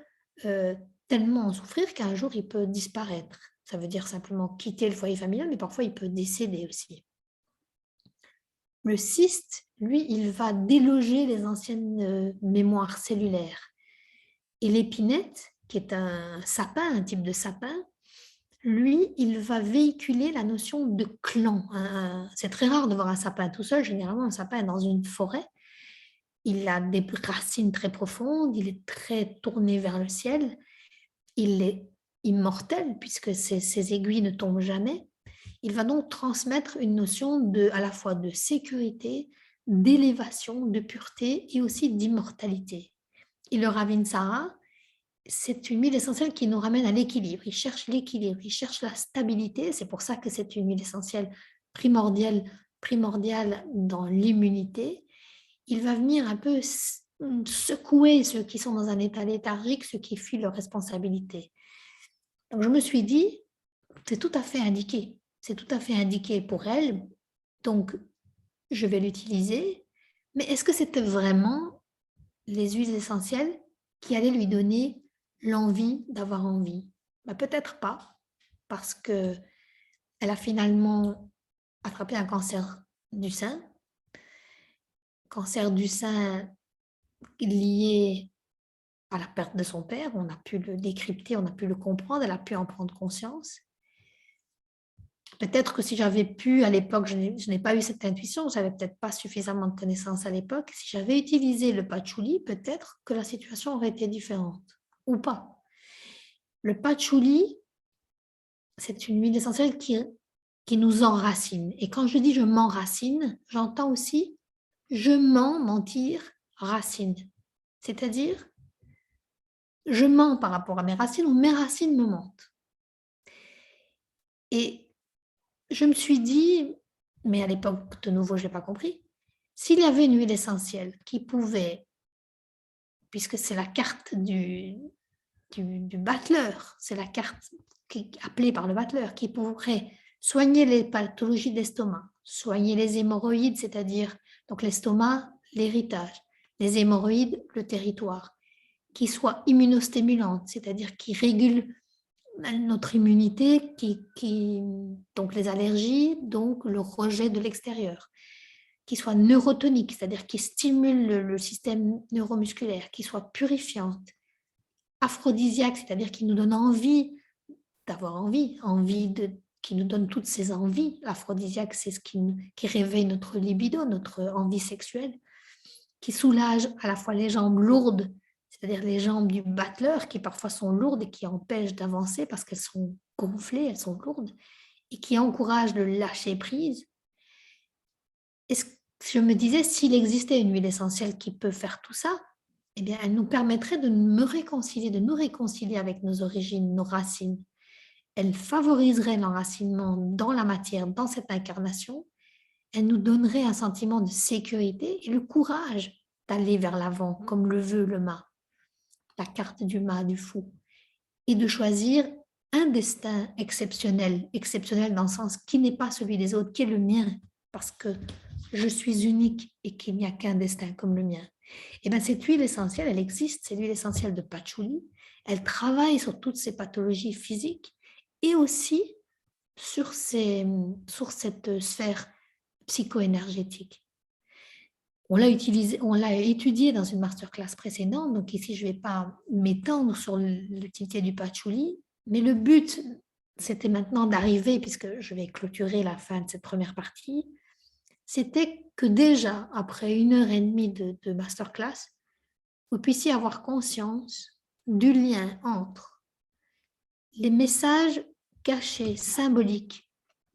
S1: tellement en souffrir qu'un jour il peut disparaître. Ça veut dire simplement quitter le foyer familial, mais parfois il peut décéder aussi. Le cyste, lui, il va déloger les anciennes mémoires cellulaires. Et l'épinette, qui est un sapin, un type de sapin, lui, il va véhiculer la notion de clan. C'est très rare de voir un sapin tout seul. Généralement, un sapin est dans une forêt. Il a des racines très profondes, il est très tourné vers le ciel. Il est immortel puisque ses aiguilles ne tombent jamais. Il va donc transmettre une notion à la fois de sécurité, d'élévation, de pureté et aussi d'immortalité. Et le Ravinsara, c'est une huile essentielle qui nous ramène à l'équilibre. Il cherche l'équilibre, il cherche la stabilité. C'est pour ça que c'est une huile essentielle primordiale dans l'immunité. Il va venir un peu secouer ceux qui sont dans un état léthargique, ceux qui fuient leurs responsabilités. Donc je me suis dit, c'est tout à fait indiqué. C'est tout à fait indiqué pour elle. Donc je vais l'utiliser. Mais est-ce que c'était vraiment les huiles essentielles qui allaient lui donner l'envie d'avoir envie? Peut-être pas, parce qu'elle a finalement attrapé un cancer du sein. Cancer du sein lié à la perte de son père. On a pu le décrypter, on a pu le comprendre, elle a pu en prendre conscience. Peut-être que si j'avais pu, à l'époque, je n'ai pas eu cette intuition, je n'avais peut-être pas suffisamment de connaissances à l'époque. Si j'avais utilisé le patchouli, peut-être que la situation aurait été différente, ou pas. Le patchouli, c'est une huile essentielle qui nous enracine. Et quand je dis je m'enracine, j'entends aussi je mentir, racine. C'est-à-dire, je mens par rapport à mes racines ou mes racines me mentent. Et je me suis dit, mais à l'époque, de nouveau, je n'ai pas compris, s'il y avait une huile essentielle qui pouvait, puisque c'est la carte du battleur, c'est la carte appelée par le battleur, qui pourrait soigner les pathologies de l'estomac, soigner les hémorroïdes, c'est-à-dire donc l'estomac, l'héritage, les hémorroïdes, le territoire, qui soit immunostimulante, c'est-à-dire qui régule notre immunité, donc les allergies, donc le rejet de l'extérieur, qui soit neurotonique, c'est-à-dire qui stimule le système neuromusculaire, qui soit purifiante, aphrodisiaque, c'est-à-dire qui nous donne envie d'avoir envie, qui nous donne toutes ces envies. L'aphrodisiaque, c'est ce qui réveille notre libido, notre envie sexuelle, qui soulage à la fois les jambes lourdes, c'est-à-dire les jambes du battleur qui parfois sont lourdes et qui empêchent d'avancer parce qu'elles sont gonflées, elles sont lourdes, et qui encouragent le lâcher prise. Je me disais, s'il existait une huile essentielle qui peut faire tout ça, eh bien, elle nous permettrait de nous réconcilier avec nos origines, nos racines. Elle favoriserait l'enracinement dans la matière, dans cette incarnation. Elle nous donnerait un sentiment de sécurité et le courage d'aller vers l'avant, comme le veut le mât, la carte du mât, du fou, et de choisir un destin exceptionnel, exceptionnel dans le sens qui n'est pas celui des autres, qui est le mien, parce que je suis unique et qu'il n'y a qu'un destin comme le mien. Et bien cette huile essentielle, elle existe, c'est l'huile essentielle de patchouli. Elle travaille sur toutes ces pathologies physiques et aussi sur cette sphère psycho-énergétique. On l'a étudié dans une masterclass précédente, donc ici je ne vais pas m'étendre sur l'utilité du patchouli, mais le but, c'était maintenant d'arriver, puisque je vais clôturer la fin de cette première partie, c'était que déjà, après 1 heure et demie de masterclass, vous puissiez avoir conscience du lien entre les messages cachés, symboliques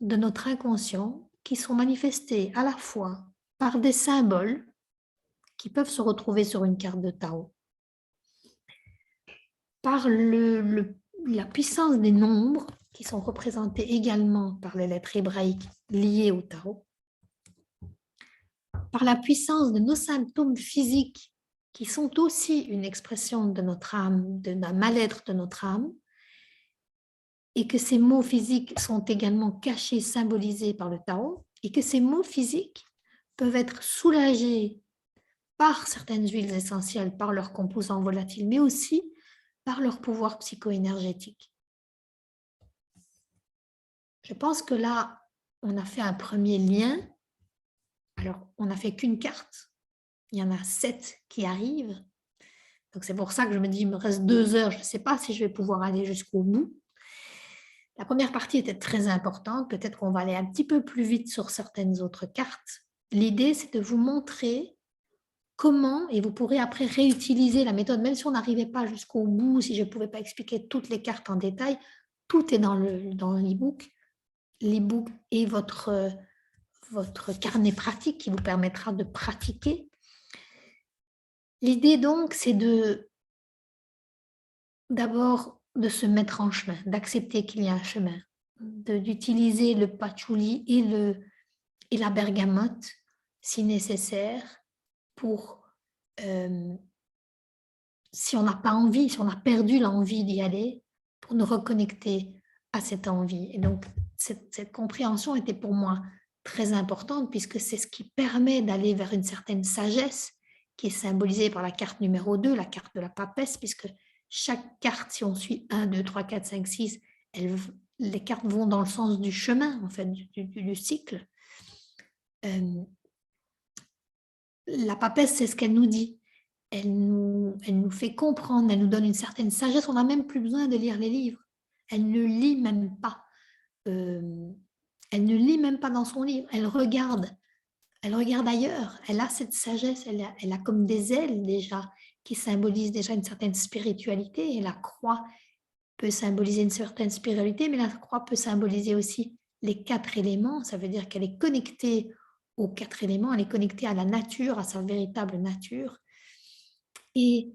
S1: de notre inconscient qui sont manifestés à la fois par des symboles qui peuvent se retrouver sur une carte de Tao, par la puissance des nombres qui sont représentés également par les lettres hébraïques liées au Tao, par la puissance de nos symptômes physiques qui sont aussi une expression de notre âme, de la mal-être de notre âme, et que ces mots physiques sont également cachés, symbolisés par le Tao, et que ces mots physiques peuvent être soulagés par certaines huiles essentielles, par leurs composants volatiles, mais aussi par leur pouvoir psycho-énergétique. Je pense que là, on a fait un premier lien. Alors, on n'a fait qu'une carte. Il y en a 7 qui arrivent. Donc, c'est pour ça que je me dis, il me reste 2 heures. Je ne sais pas si je vais pouvoir aller jusqu'au bout. La première partie était très importante. Peut-être qu'on va aller un petit peu plus vite sur certaines autres cartes. L'idée, c'est de vous montrer comment, et vous pourrez après réutiliser la méthode, même si on n'arrivait pas jusqu'au bout, si je ne pouvais pas expliquer toutes les cartes en détail, tout est dans l'e-book. L'e-book et votre carnet pratique qui vous permettra de pratiquer. L'idée donc, c'est d'abord de se mettre en chemin, d'accepter qu'il y a un chemin, d'utiliser le patchouli et la bergamote si nécessaire pour, si on n'a pas envie, si on a perdu l'envie d'y aller, pour nous reconnecter à cette envie. Et donc, cette compréhension était pour moi très importante puisque c'est ce qui permet d'aller vers une certaine sagesse qui est symbolisée par la carte numéro 2, la carte de la papesse, puisque chaque carte, si on suit 1, 2, 3, 4, 5, 6, les cartes vont dans le sens du chemin, en fait, du cycle. La papesse, c'est ce qu'elle nous dit. Elle nous fait comprendre, elle nous donne une certaine sagesse. On n'a même plus besoin de lire les livres. Elle ne lit même pas. Elle ne lit même pas dans son livre. Elle regarde ailleurs. Elle a cette sagesse. Elle a comme des ailes déjà qui symbolisent déjà une certaine spiritualité. Et la croix peut symboliser une certaine spiritualité, mais la croix peut symboliser aussi les 4 éléments. Ça veut dire qu'elle est connectée aux 4 éléments. Elle est connectée à la nature, à sa véritable nature. Et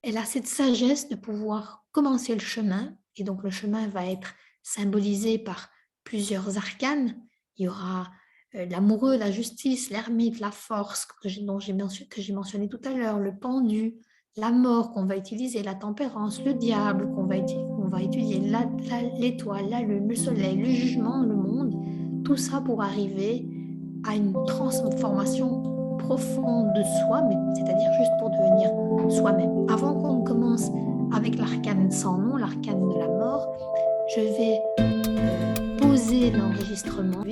S1: elle a cette sagesse de pouvoir commencer le chemin. Et donc, le chemin va être symbolisé par plusieurs arcanes. Il y aura l'amoureux, la justice, l'ermite, la force, que j'ai mentionné tout à l'heure, le pendu, la mort qu'on va utiliser, la tempérance, le diable qu'on va étudier, l'étoile, la lune, le soleil, le jugement, le monde. Tout ça pour arriver à une transformation profonde de soi, mais c'est-à-dire juste pour devenir soi-même. Avant qu'on commence avec l'arcane sans nom, l'arcane de la mort, je vais poser l'enregistrement.